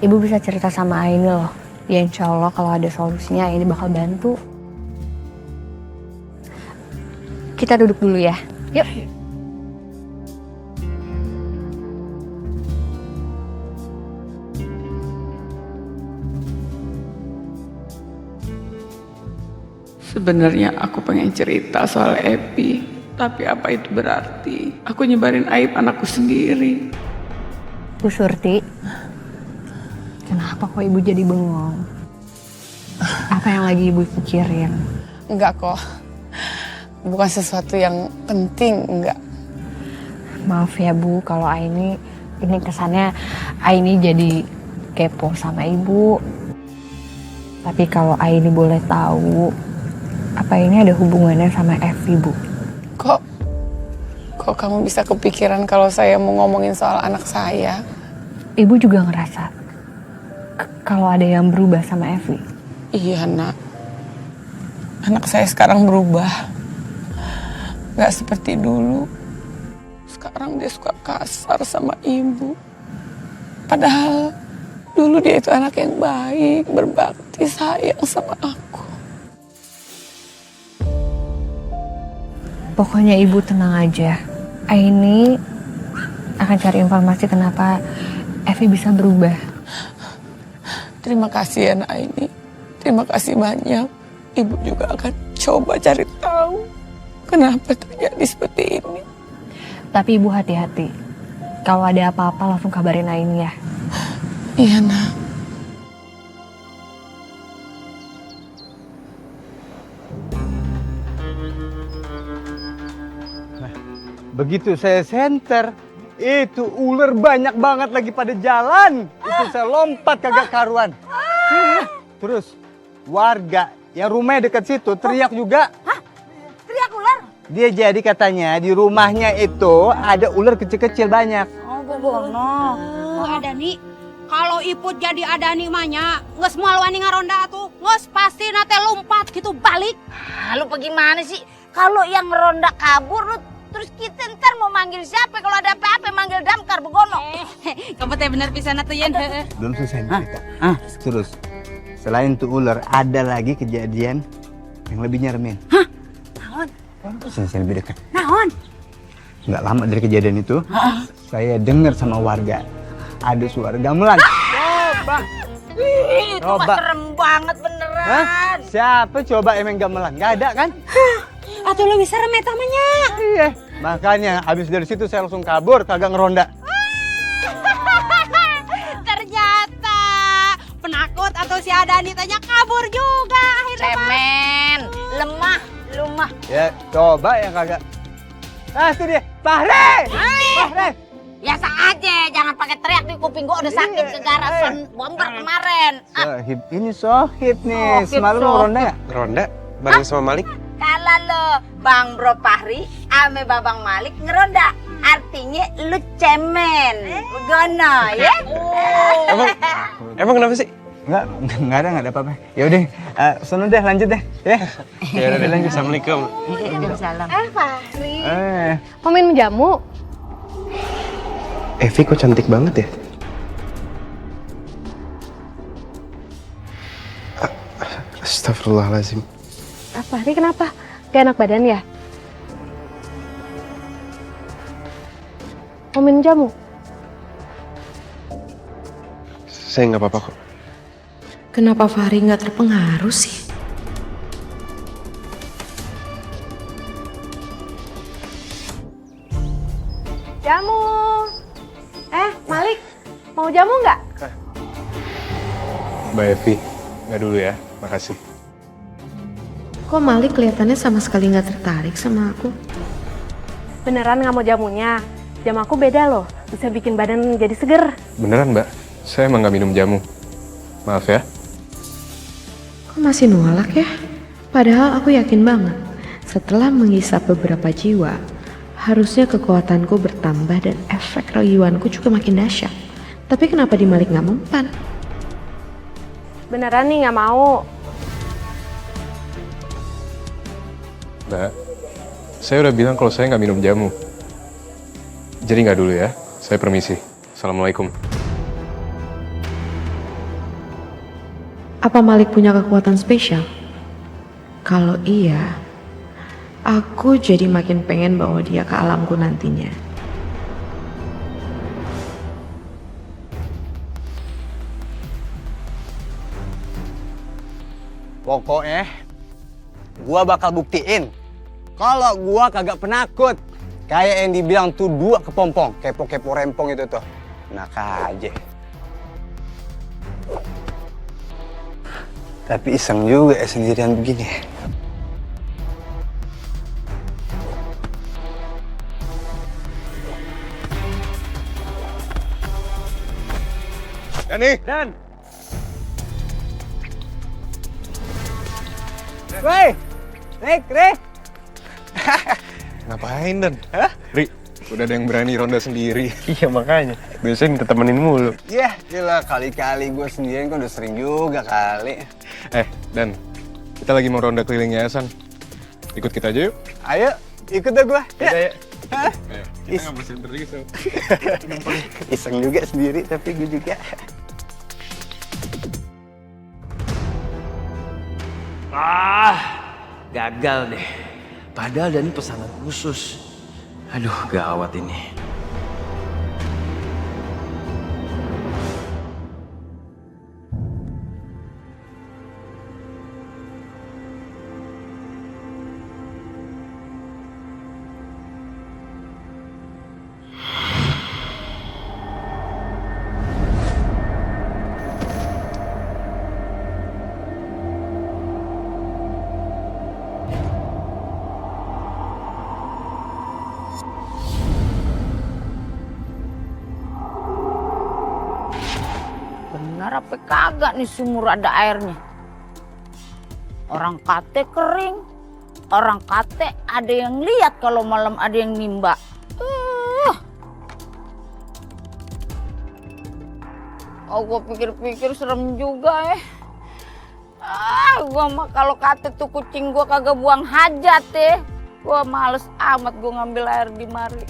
ibu bisa cerita sama Aini loh. Ya insya Allah kalau ada solusinya Aini bakal bantu. Kita duduk dulu ya. Yuk. Sebenarnya aku pengen cerita soal Epi. Tapi apa itu berarti? Aku nyebarin aib anakku sendiri. Bu Surti, kenapa kok ibu jadi bengong? Apa yang lagi ibu pikirin? Enggak kok. Bukan sesuatu yang penting, enggak. Maaf ya Bu, kalau Aini, ini kesannya Aini jadi kepo sama ibu. Tapi kalau Aini boleh tahu, apa ini ada hubungannya sama Evi, Bu? Kok kamu bisa kepikiran kalau saya mau ngomongin soal anak saya? Ibu juga ngerasa kalau ada yang berubah sama Evi. Iya, Nak. Anak saya sekarang berubah. Gak seperti dulu. Sekarang dia suka kasar sama ibu. Padahal dulu dia itu anak yang baik, berbakti, sayang sama aku. Pokoknya ibu tenang aja. Aini akan cari informasi kenapa Evi bisa berubah. Terima kasih ya, Nak Aini. Terima kasih banyak. Ibu juga akan coba cari tahu kenapa terjadi seperti ini. Tapi ibu hati-hati. Kalau ada apa-apa langsung kabarin Aini ya. Iya, Nak. Begitu saya senter, itu ular banyak banget lagi pada jalan. Itu saya lompat kagak karuan. Terus warga yang rumahnya dekat situ teriak juga. Hah? Teriak ular? Dia jadi katanya di rumahnya itu ada ular kecil-kecil banyak. Oh, Bogono. Ada nih. Kalau Iput jadi ada nih mahnya, nges mual wani ngaronda tuh, nges pasti nate lompat gitu balik. Lu bagaimana sih? Kalau yang ngeronda kabur, lu terus kita ntar mau manggil siapa? Kalau ada apa-apa manggil damkar Bogono. Kamu teh bener pisan atuh Yen. Belum selesai cerita. Terus selain tuh ular ada lagi kejadian yang lebih nyeremin. Hah? Naon? Saya lebih dekat. Naon? Nggak lama dari kejadian itu, saya dengar sama warga ada suara gamelan. Coba. Itu mah serem banget beneran. Hah? Siapa coba emang gamelan? Nggak ada kan? Atau lebih serem eta mah nya. Iya. Makanya abis dari situ saya langsung kabur, kagak ngeronda. Ternyata penakut atau si Adani tanya kabur juga akhirnya. Cemen, lemah, lumah. Ya, coba yang kagak. Ah, itu dia. Fahri! Fahri! Biasa aja, jangan pakai teriak di kuping gua udah sakit gara son bomber kemarin. Sohib, ini Sohib nih. Sohib, Semalam Sohib. ngeronda ya? Ngeronda bareng sama Malik. Kalau lo Bang Bro Fahri ame Babang Malik ngeronda, artinya lu cemen. Begono ya. Emang kenapa sih? Enggak ada apa-apa. Ya udah, sono deh lanjut deh, ya. Ya udah lanjut. Assalamualaikum. Waalaikumsalam. Fahri. Eh. Mau minum jamu? Evi kok cantik banget ya? Astagfirullahaladzim. Fahri kenapa? Gak enak badan ya? Mau minum jamu? Saya nggak apa-apa kok. Kenapa Fahri nggak terpengaruh sih? Jamu. Malik, mau jamu nggak? Mbak Evi, nggak dulu ya. Makasih. Kok Malik kelihatannya sama sekali nggak tertarik sama aku? Beneran nggak mau jamunya? Jamu aku beda loh, bisa bikin badan jadi seger. Beneran Mbak, saya emang nggak minum jamu. Maaf ya. Kok masih nolak ya? Padahal aku yakin banget, setelah menghisap beberapa jiwa, harusnya kekuatanku bertambah dan efek rayuanku juga makin dahsyat. Tapi kenapa di Malik nggak mempan? Beneran nih nggak mau. Mbak, saya udah bilang kalau saya nggak minum jamu. Jadi nggak dulu ya. Saya permisi. Assalamualaikum. Apa Malik punya kekuatan spesial? Kalau iya, aku jadi makin pengen bawa dia ke alamku nantinya. Pokoknya gua bakal buktiin kalau gua kagak penakut. Kayak yang dibilang tuh dua kepompong, kepo-kepo rempong itu tuh. Enak aja. Tapi iseng juga ya sendirian begini. Dani! Dan! Woi! Rik! Ngapain, Dan? Hah? Ri, udah ada yang berani ronda sendiri. Iya makanya. Biasanya minta temenin mulu. Iya, gila kali-kali gue sendirian kan udah sering juga kali. Dan, kita lagi mau ronda keliling yayasan. Ikut kita aja yuk. Ayo, ikut deh gue. Ya. Ayo. Hah? Ayo, kita nggak bersih terus. Iseng juga sendiri, tapi gue juga. Gagal deh. Padahal Dani pesanan khusus. Aduh, gawat ini. Benar apa kagak nih sumur ada airnya? Orang kate kering, orang kate ada yang lihat kalau malam ada yang nimba. Oh, gue pikir-pikir serem juga Gua mah kalau kate tuh kucing gua kagak buang hajat Gua males amat gua ngambil air di mari.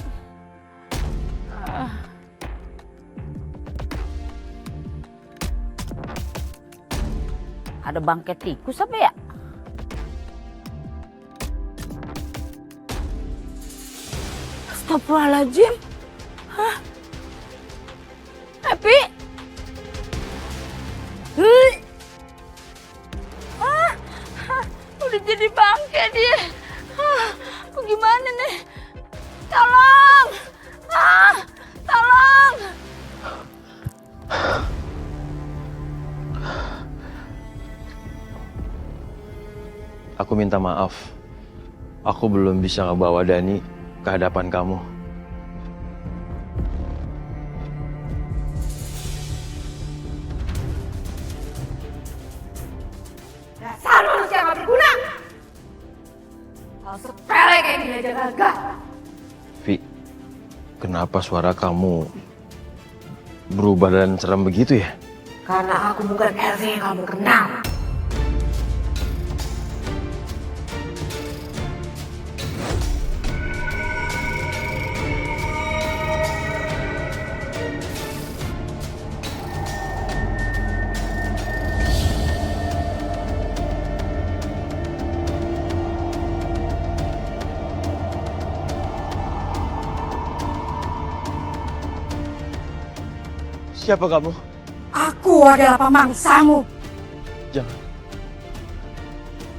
Ada bangkai tikus apa ya? Astagfirullahaladzim. Hah? Epi? Udah jadi bangkai dia. Gimana nih? Tolong! Tolong! Aku minta maaf. Aku belum bisa ngebawa Dani ke hadapan kamu. Dasar manusia gak berguna. Hal sepele kayak gini aja gagal. Vi, kenapa suara kamu berubah dan serem begitu ya? Karena aku bukan Elvi yang kamu kenal. Siapa kamu? Aku adalah pemangsamu. Jangan.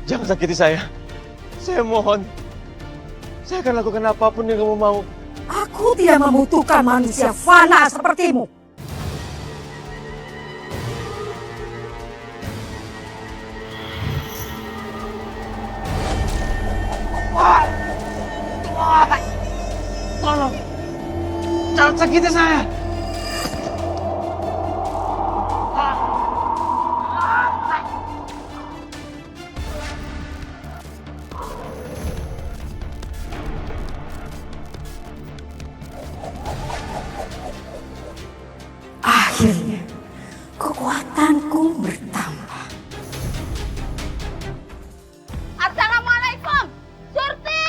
Jangan sakiti saya. Saya mohon. Saya akan lakukan apapun yang kamu mau. Aku tidak membutuhkan manusia fana sepertimu. Tolong. Jangan sakiti saya. Akhirnya, kekuatanku bertambah. Assalamualaikum! Surti!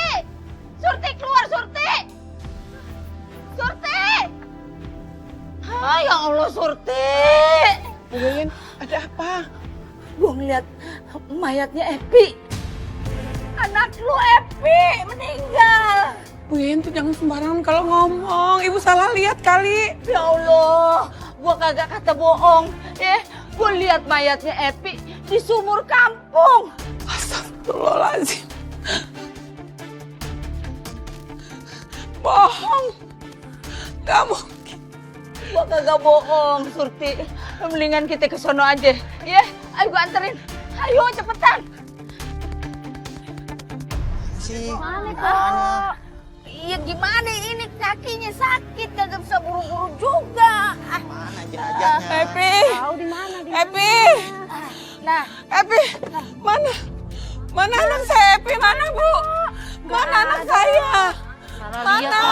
Surti keluar, Surti! Surti! Ya Allah, Surti! Bu Yayan, ada apa? Gua ngeliat mayatnya Epi. Anak lu Epi meninggal. Bu Yayan tuh jangan sembarangan kalau ngomong. Ibu salah lihat kali. Ya Allah, gua kagak kata bohong. Gua lihat mayatnya Epi di sumur kampung. Astagfirullahaladzim. Bohong. Gak mungkin. Gua kagak bohong, Surti. Mendingan kita ke sono aja. Ya, ayo gua anterin. Ayo cepetan. Mana kok? Iya gimana ini kakinya sakit, kagak bisa buru-buru juga. Mana jenazah? Epi. Tahu di mana? Epi. Nah, Epi. Mana? Mana anak saya, Epi? Mana, Bu? Mana anak saya? Mana?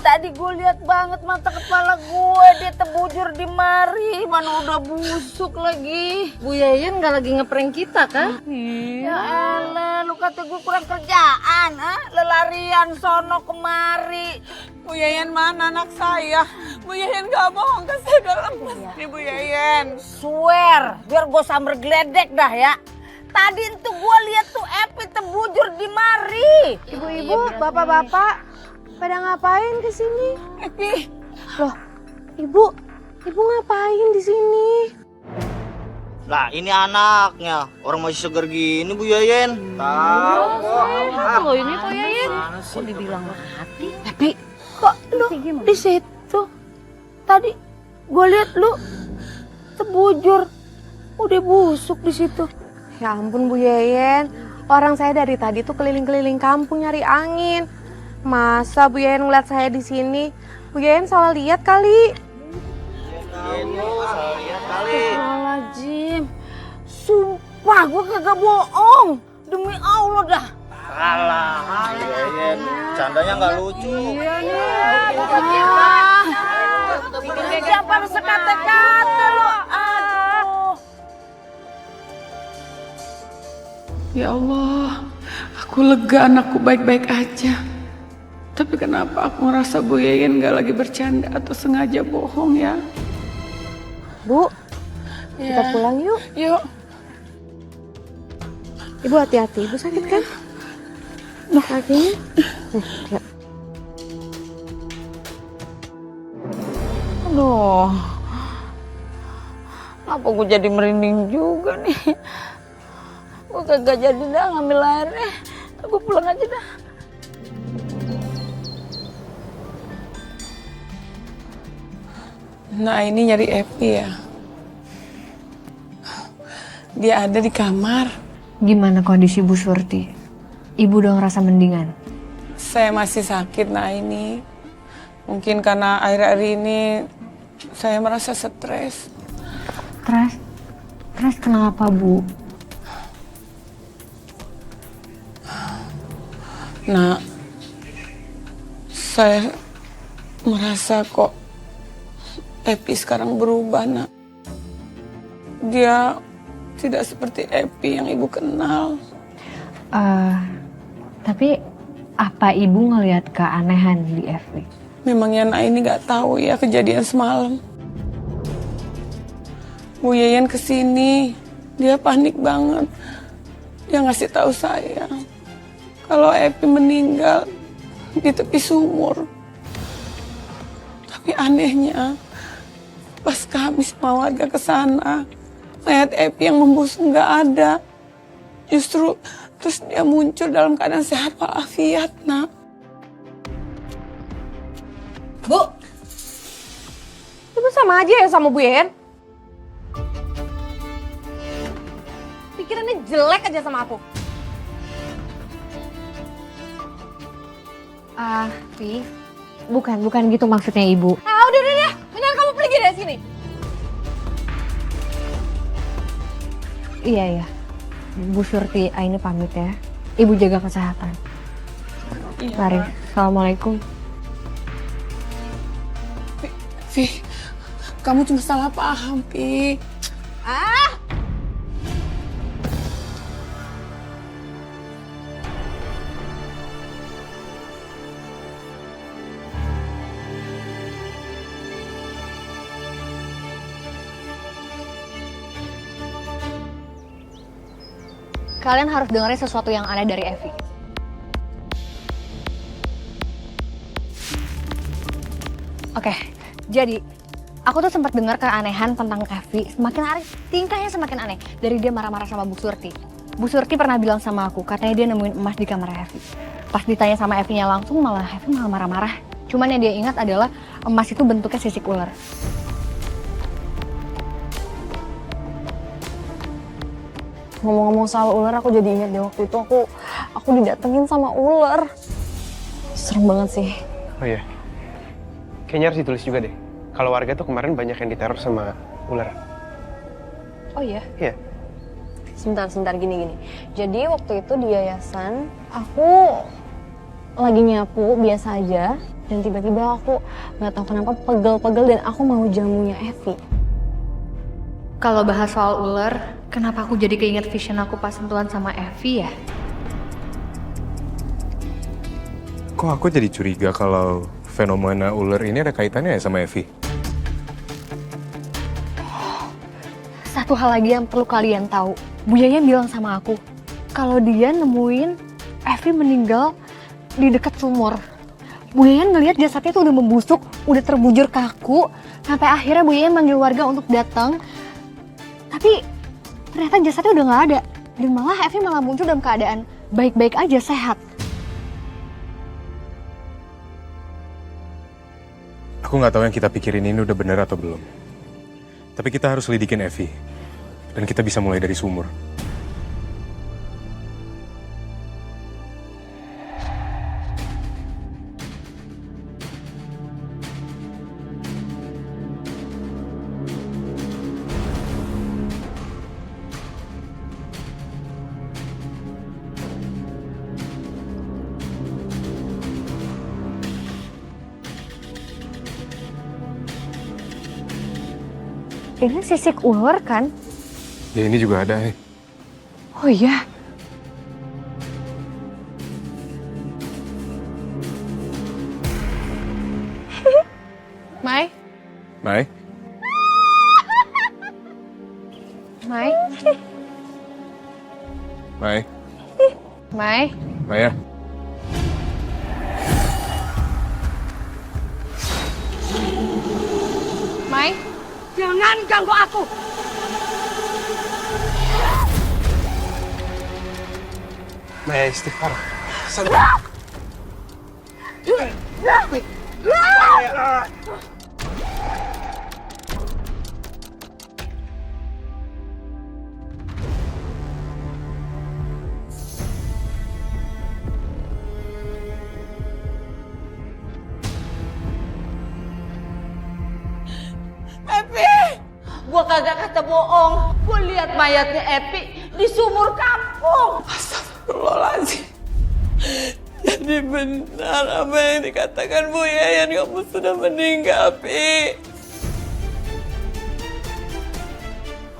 Tadi gue lihat banget mata kepala gue, dia terbujur di mari, mana udah busuk lagi. Bu Yayan nggak lagi ngeprank kita kan? Ya elah, lu kata gue kurang kerjaan, ha? Lelarian sono kemari. Bu Yayan mana anak saya? Bu Yayan gak bohong, kan saya udah lemes nih Bu Yayan. Swear, biar gue samber geledek dah ya. Tadi itu gue lihat tuh Epi terbujur di mari. Ibu-ibu, bapak-bapak, pada ngapain ke sini? Epi. Loh, Ibu ngapain di sini? Lah ini anaknya, orang masih seger gini Bu Yayen. Tahu kok. Loh ini kok Yayan? Kok dibilang mati? Epi, Kok lu di situ? Tadi gue lihat lu terbujur, udah busuk di situ. Ya ampun Bu Yayan, orang saya dari tadi tuh keliling-keliling kampung nyari angin. Masa Bu Yayan ngeliat saya di sini? Bu Yayan salah lihat kali. Salah Jim, sumpah gue kagak bohong, demi Allah dah. Alah, Bu Yayen, candanya nggak lucu. Iya nih, bikin siapa harus sekate-kate lo. Aduh. Ya Allah, aku lega anakku baik-baik aja. Tapi kenapa aku ngerasa Bu Yayan gak lagi bercanda atau sengaja bohong ya? Bu, kita pulang yuk. Yuk. Ibu hati-hati, Ibu sakit kan? Kakinya? Yuk. Aduh, apa gue jadi merinding juga nih. Gue kagak jadi dah ngambil airnya. Gue pulang aja dah. Nah ini nyari Epi ya. Dia ada di kamar. Gimana kondisi Bu Surti? Ibu udah ngerasa mendingan? Saya masih sakit nah ini. Mungkin karena akhir-akhir ini saya merasa stres. Stres kenapa Bu? Nah, saya merasa kok Epi sekarang berubah, Nak. Dia tidak seperti Epi yang Ibu kenal. Tapi apa Ibu ngelihat keanehan di Evi? Memangnya Nak ini gak tahu ya kejadian semalam. Bu Yayan kesini, dia panik banget. Dia ngasih tahu saya kalau Epi meninggal di tepi sumur. Tapi anehnya, pas kami sama warga ke sana, mayat Epi yang membusuk nggak ada. Justru terus dia muncul dalam keadaan sehat walafiat, Nak. Bu, Ibu sama aja ya sama Bu Yayan? Pikirannya jelek aja sama aku. Vi, bukan gitu maksudnya Ibu. Ah udah, mendingan kamu pergi dari sini. Iya. Bu Surti, Aini pamit ya. Ibu jaga kesehatan. Iya, Mari, Assalamualaikum. Vi, kamu cuma salah paham, Vi. Kalian harus dengerin sesuatu yang aneh dari Evi. Oke, jadi aku tuh sempat dengar keanehan tentang Evi. Semakin hari tingkahnya semakin aneh. Dari dia marah-marah sama Bu Surti. Bu Surti pernah bilang sama aku, katanya dia nemuin emas di kamar Evi. Pas ditanya sama Evinya langsung, malah Evi malah marah-marah. Cuman yang dia ingat adalah emas itu bentuknya sisik ular. Ngomong-ngomong soal ular, aku jadi ingat deh waktu itu aku didatengin sama ular. Serem banget sih. Oh iya, Kayaknya harus ditulis juga deh. Kalau warga tuh kemarin banyak yang diteror sama ular. Oh iya? Iya. Sebentar gini. Jadi waktu itu di yayasan, aku lagi nyapu biasa aja. Dan tiba-tiba aku nggak tahu kenapa pegel-pegel dan aku mau jamunya Evi. Kalau bahas soal ular, kenapa aku jadi keinget vision aku pas sentuhan sama Evi ya? Kok aku jadi curiga kalau fenomena ular ini ada kaitannya ya sama Evi? Satu hal lagi yang perlu kalian tahu. Bu Yaya bilang sama aku, kalau dia nemuin Evi meninggal di dekat sumur. Bu Yaya ngelihat jasadnya tuh udah membusuk, udah terbujur kaku, sampai akhirnya Bu Yaya manggil warga untuk datang. Tapi ternyata jasadnya udah nggak ada, dan malah Evi malah muncul dalam keadaan baik-baik aja, sehat. Aku nggak tahu yang kita pikirin ini udah bener atau belum. Tapi kita harus lidikin Evi. Dan kita bisa mulai dari sumur. Ini sisik ular kan? Ya ini juga ada, Oh iya. Mai? Mai? Mai? Mai? Mai? Maya? Mai? Jangan ganggu aku. Maya istighfar. Epi! Gua kagak kata bohong. Gua lihat mayatnya Epi di sumur kampung. Astagfirullahaladzim. Jadi benar apa yang dikatakan Bu Yayan, kamu sudah meninggal, Pi.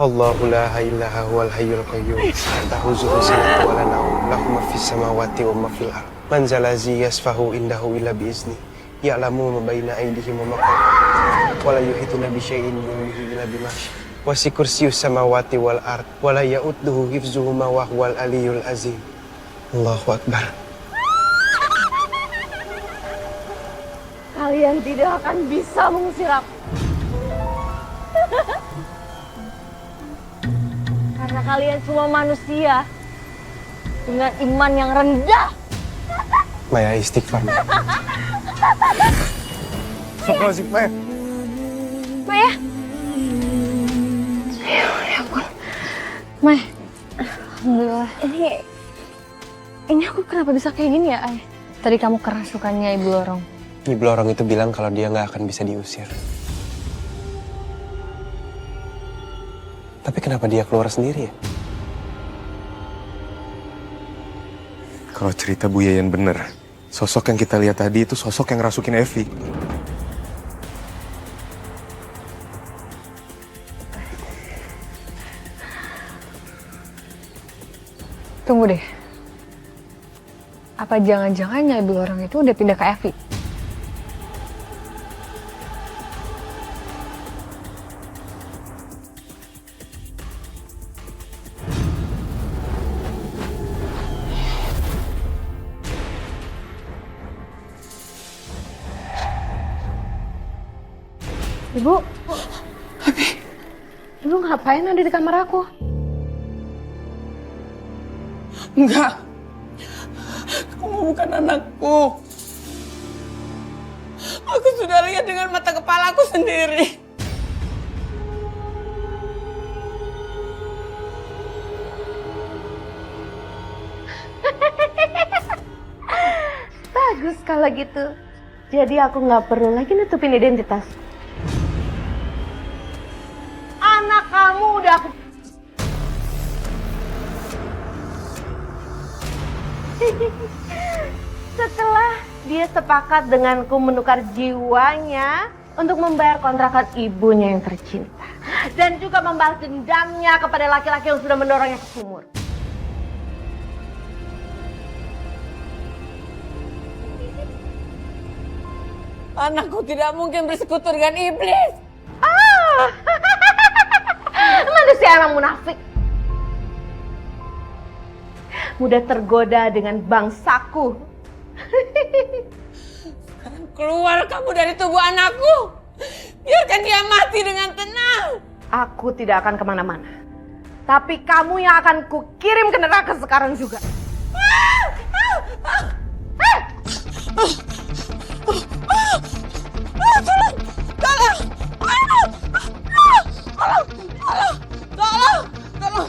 Allahu la ilaha huwal hayyul qayyum. Ta'uzuhu sinatu wa la na'um. Lahu ma fis samawati wa ma fil ard. Man zalazi yasfahu indahu illa biizni. Ya'lamu ma baina aydihim wa ma khalfahum. Wa la yuhituna bi syai'in min ilmihi illa bima syaa. Wasi kursiyus samawati wal ard. Wa la ya'udduhu hifzuhuma wa huwal aliyyul azim. Allahu akbar. Kalian tidak akan bisa mengusir aku. Karena kalian cuma manusia dengan iman yang rendah. Maya istighfar. Astagfirullahaladzim, Maya. Maya? Ya ampun. Mai, alhamdulillah. Ini aku kenapa bisa kayak gini ya, Ay? Tadi kamu kerasukannya Ibu Lorong. Ibu Lorong itu bilang kalau dia nggak akan bisa diusir. Tapi kenapa dia keluar sendiri ya? Kalau cerita Bu Yayan bener, sosok yang kita lihat tadi itu sosok yang ngerasukin Evi. Tunggu deh. Apa jangan-jangan Nyai Ibu Lorong itu udah pindah ke Evi? Ibu, Ibu ngapain ada di kamar aku? Enggak. Kamu bukan anakku. Aku sudah lihat dengan mata kepalaku sendiri. Bagus kalau gitu. Jadi aku nggak perlu lagi nutupin identitas. Anak kamu udah aku... Setelah dia sepakat denganku menukar jiwanya untuk membayar kontrakan ibunya yang tercinta. Dan juga membalas dendamnya kepada laki-laki yang sudah mendorongnya ke sumur. Anakku tidak mungkin bersekutu dengan iblis. Manusia emang munafik. Mudah tergoda dengan bangsaku. Keluar kamu dari tubuh anakku. Biarkan dia mati dengan tenang. Aku tidak akan kemana-mana. Tapi kamu yang akan kukirim ke neraka sekarang juga. Tolong.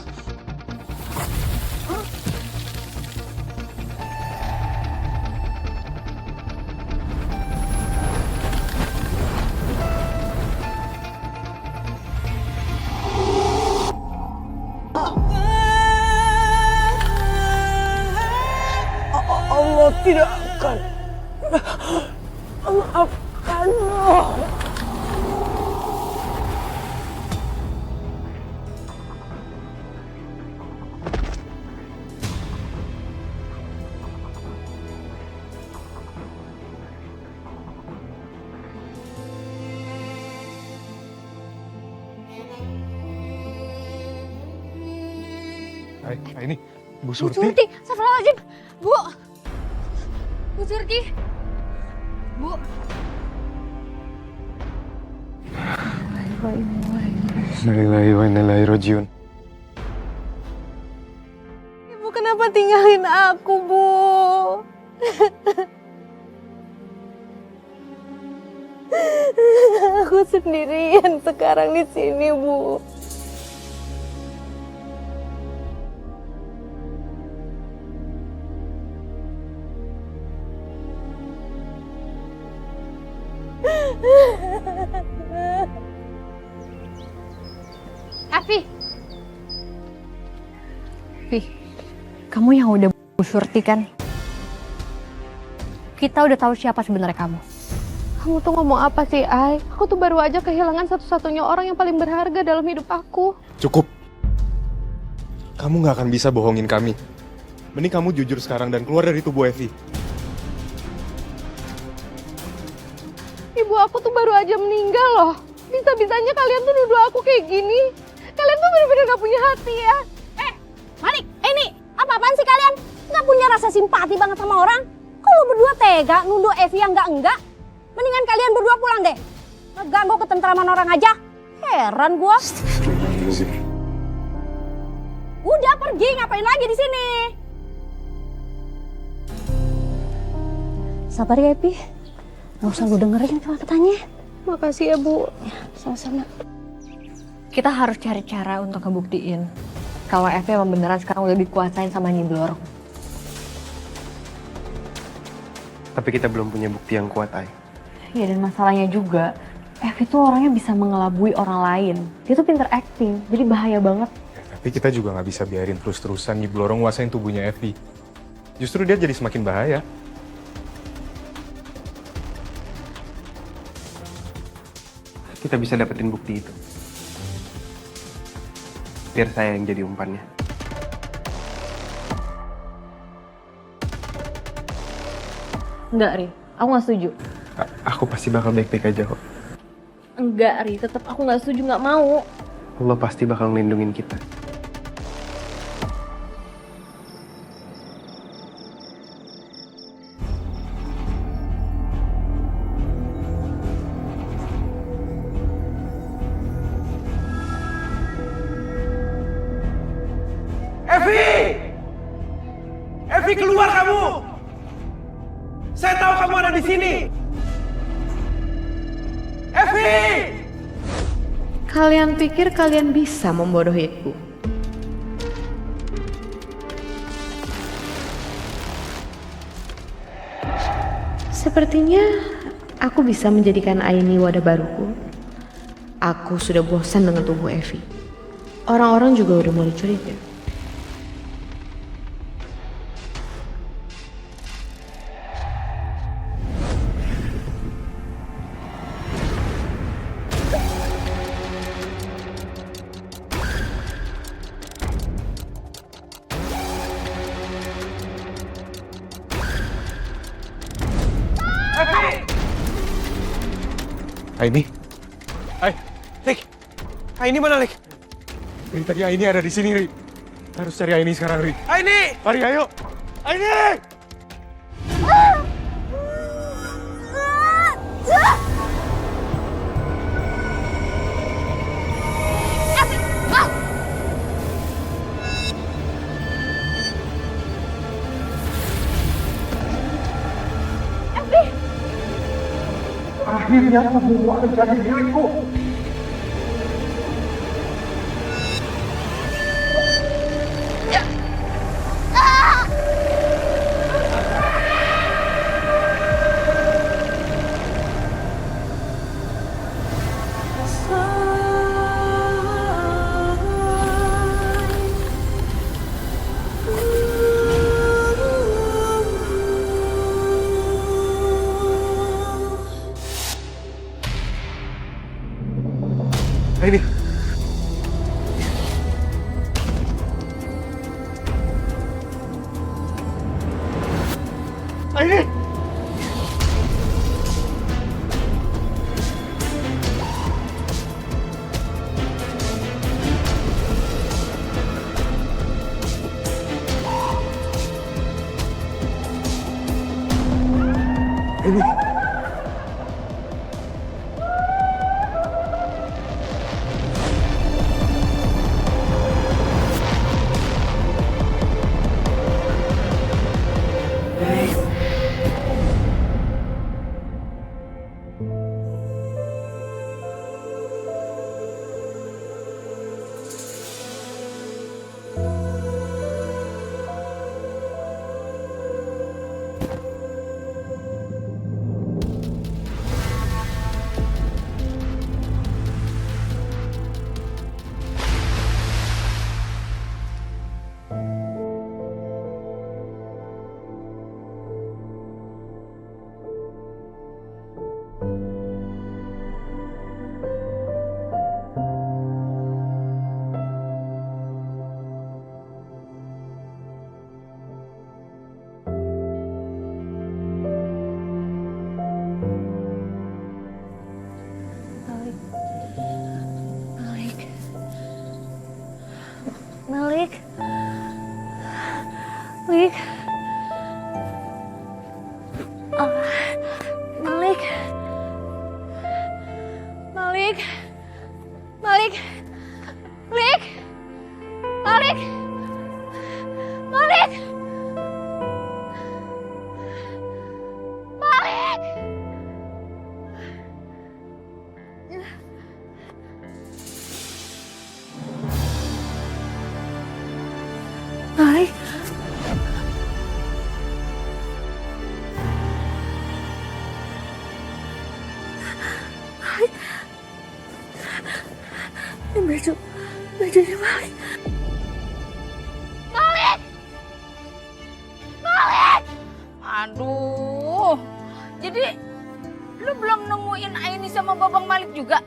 Allah tidak akan memaafkanmu. Ini Bu Bu Surti. Surti, astagfirullahaladzim. Bu Surti. Bu. Innalillahi wa inna ilaihi rajiun. Ibu kenapa tinggalin aku, Bu? Aku sendirian sekarang di sini, Bu. Fi, kamu yang udah Bu Surti kan? Kita udah tahu siapa sebenarnya kamu. Kamu tuh ngomong apa sih, Ai? Aku tuh baru aja kehilangan satu-satunya orang yang paling berharga dalam hidup aku. Cukup. Kamu nggak akan bisa bohongin kami. Mending kamu jujur sekarang dan keluar dari tubuh Evi. Ibu aku tuh baru aja meninggal loh. Bisa-bisanya kalian tuh nuduh aku kayak gini. Kalian tuh bener-bener gak punya hati ya. Manik, ini apa-apaan sih kalian? Nggak punya rasa simpati banget sama orang? Kalau berdua tega nuduh Evi yang enggak. Mendingan kalian berdua pulang deh. Ngeganggu ketentraman orang aja. Heran gua. Udah pergi, ngapain lagi di sini? Sabar ya, Evi. Nggak usah lu dengerin katanya. Makasih ya, Bu. Sama-sama. Kita harus cari cara untuk ngebuktiin kalau Evi emang beneran sekarang udah dikuasain sama Nyi Blorong. Tapi kita belum punya bukti yang kuat, Ai. Iya, dan masalahnya juga, Evi tuh orangnya bisa mengelabui orang lain. Dia tuh pinter acting, jadi bahaya banget. Tapi kita juga nggak bisa biarin terus-terusan Nyi Blorong nguasain tubuhnya Evi. Justru dia jadi semakin bahaya. Kita bisa dapetin bukti itu. Biar saya yang jadi umpannya. Enggak, Ri. Aku gak setuju. Aku pasti bakal baik-baik aja kok. Enggak, Ri. Tetap aku gak setuju, gak mau. Allah pasti bakal ngelindungin kita. Evi, keluar kamu! Saya tahu kamu ada di sini. Evi! Kalian pikir kalian bisa membodohiku? Sepertinya aku bisa menjadikan Aini wadah baruku. Aku sudah bosan dengan tubuh Evi. Orang-orang juga udah mulai curiga. Aini? Rik! Aini mana, Rik? Dari tadi Aini ada di sini, Rik. Harus cari Aini sekarang, Rik. Aini! Mari, ayo! Aini! Akhirnya kamu akan jadi milikku. Aini. Aini. Aini. Malik. Malik. Malik. Malik. Malik. Malik. Malik. Malik. Malik. Malik. Malik. Ini bajunya Malik. Malik. Malik. Aduh. Jadi lu belum nemuin Aini sama Babang Malik juga?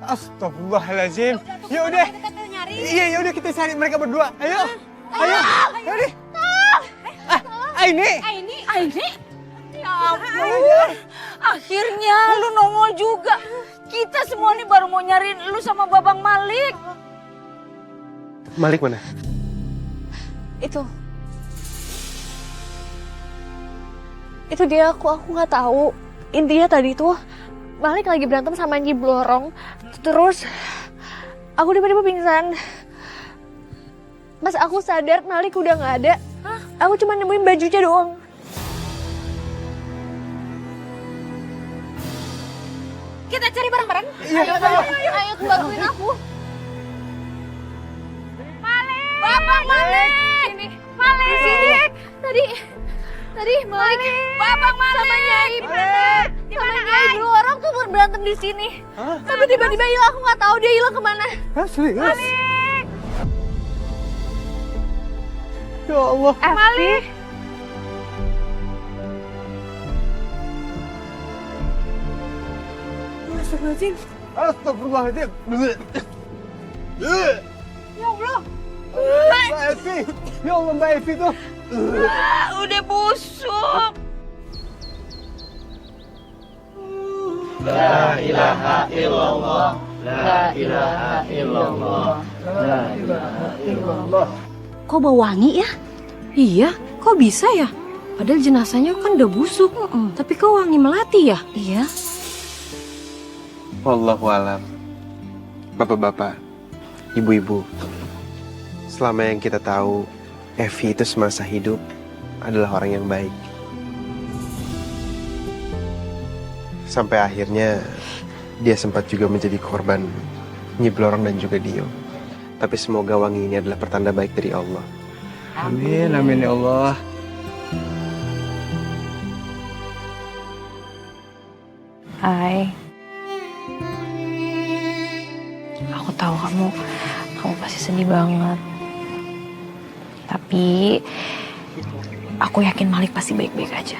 Astagfirullahaladzim. Ya udah. Iya, ya udah kita cari mereka berdua. Ayo. Ayo. Ayo. Aini. Aini? Ya ampun. Akhirnya lu nongol juga. Kita semua nih baru mau nyariin lu sama Babang Malik. Malik mana? Itu dia, aku nggak tahu. Intinya tadi tuh Malik lagi berantem sama Nyi Blorong. Terus aku tiba-tiba pingsan. Pas aku sadar Malik udah nggak ada. Aku cuma nemuin bajunya doang. Kita cari bareng-bareng. Ayo bantuin aku. Malik! Babang Malik! Sini. Malik! Sini. Tadi Malik, Babang Malik sama Nyai. Gimana Nyai? Dulu orang tuh berantem di sini. Tapi tiba-tiba hilang, aku nggak tahu dia hilang kemana. Serius? Malik! Ya Allah. Malik! Astagfirullahaladzim. Astagfirullahaladzim. Ya Allah. Mbak Evi. Ya Allah Mbak Evi tuh. Udah busuk. La ilaha illallah. La ilaha illallah. La ilaha illallah. Kok bau wangi ya? Iya, kok bisa ya? Padahal jenazahnya kan udah busuk. Tapi kok wangi melati ya? Iya. Wallahu alam. Bapak-bapak, ibu-ibu, selama yang kita tahu, Evi itu semasa hidup adalah orang yang baik. Sampai akhirnya dia sempat juga menjadi korban Nyi Blorong dan juga Dio. Tapi semoga wangi ini adalah pertanda baik dari Allah. Amin, amin ya Allah. Hai. Aku tahu kamu pasti sedih banget. Tapi aku yakin Malik pasti baik-baik aja.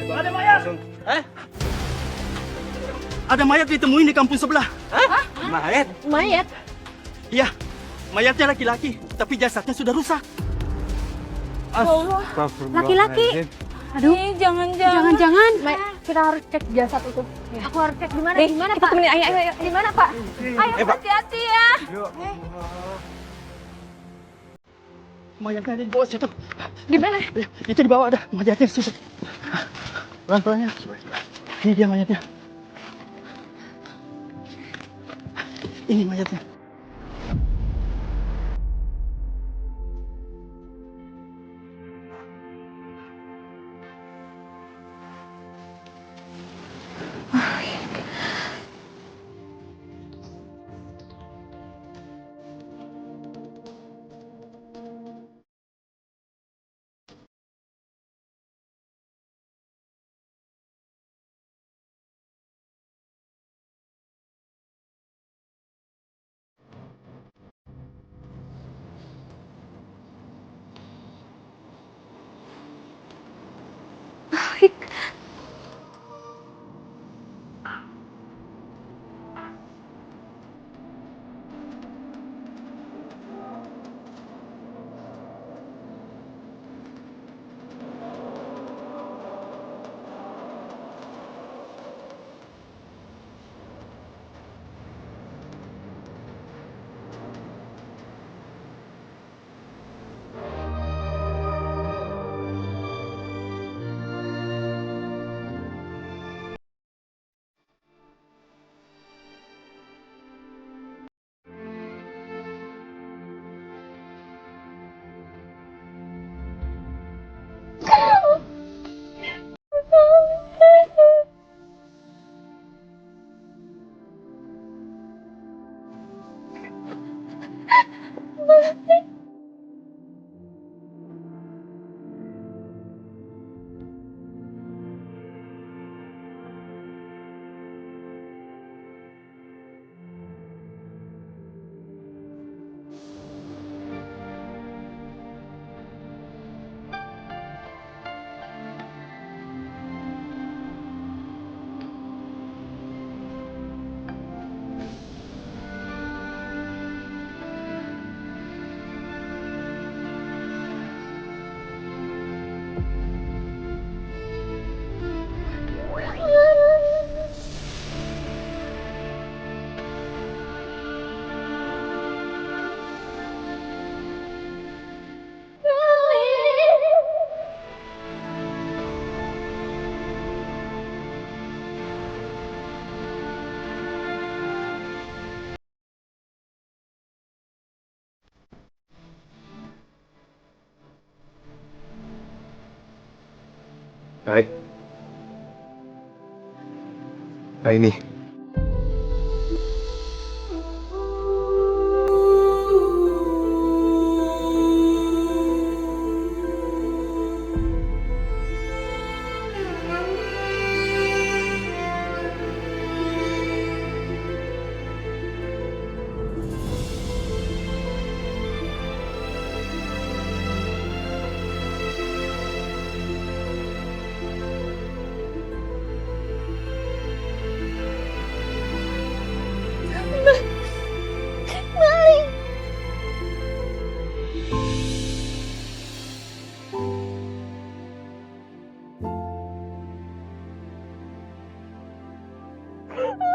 Ada mayat. Ada mayat ditemuin di kampung sebelah. Mayat? Mayat? Iya, mayatnya laki-laki, tapi jasadnya sudah rusak. Laki-laki. Aduh, jangan-jangan. Kita harus cek jasad itu. Aku harus cek di mana? Di mana, Pak? Ayo. Di mana, Pak? Ayo, hati-hati ya. Mayatnya ada di bawah situ. Di mana? Itu di bawah ada mayatnya di situ. Pelan-pelannya. Ini dia mayatnya. Ini mayatnya. Hai. Nah ini. Bu.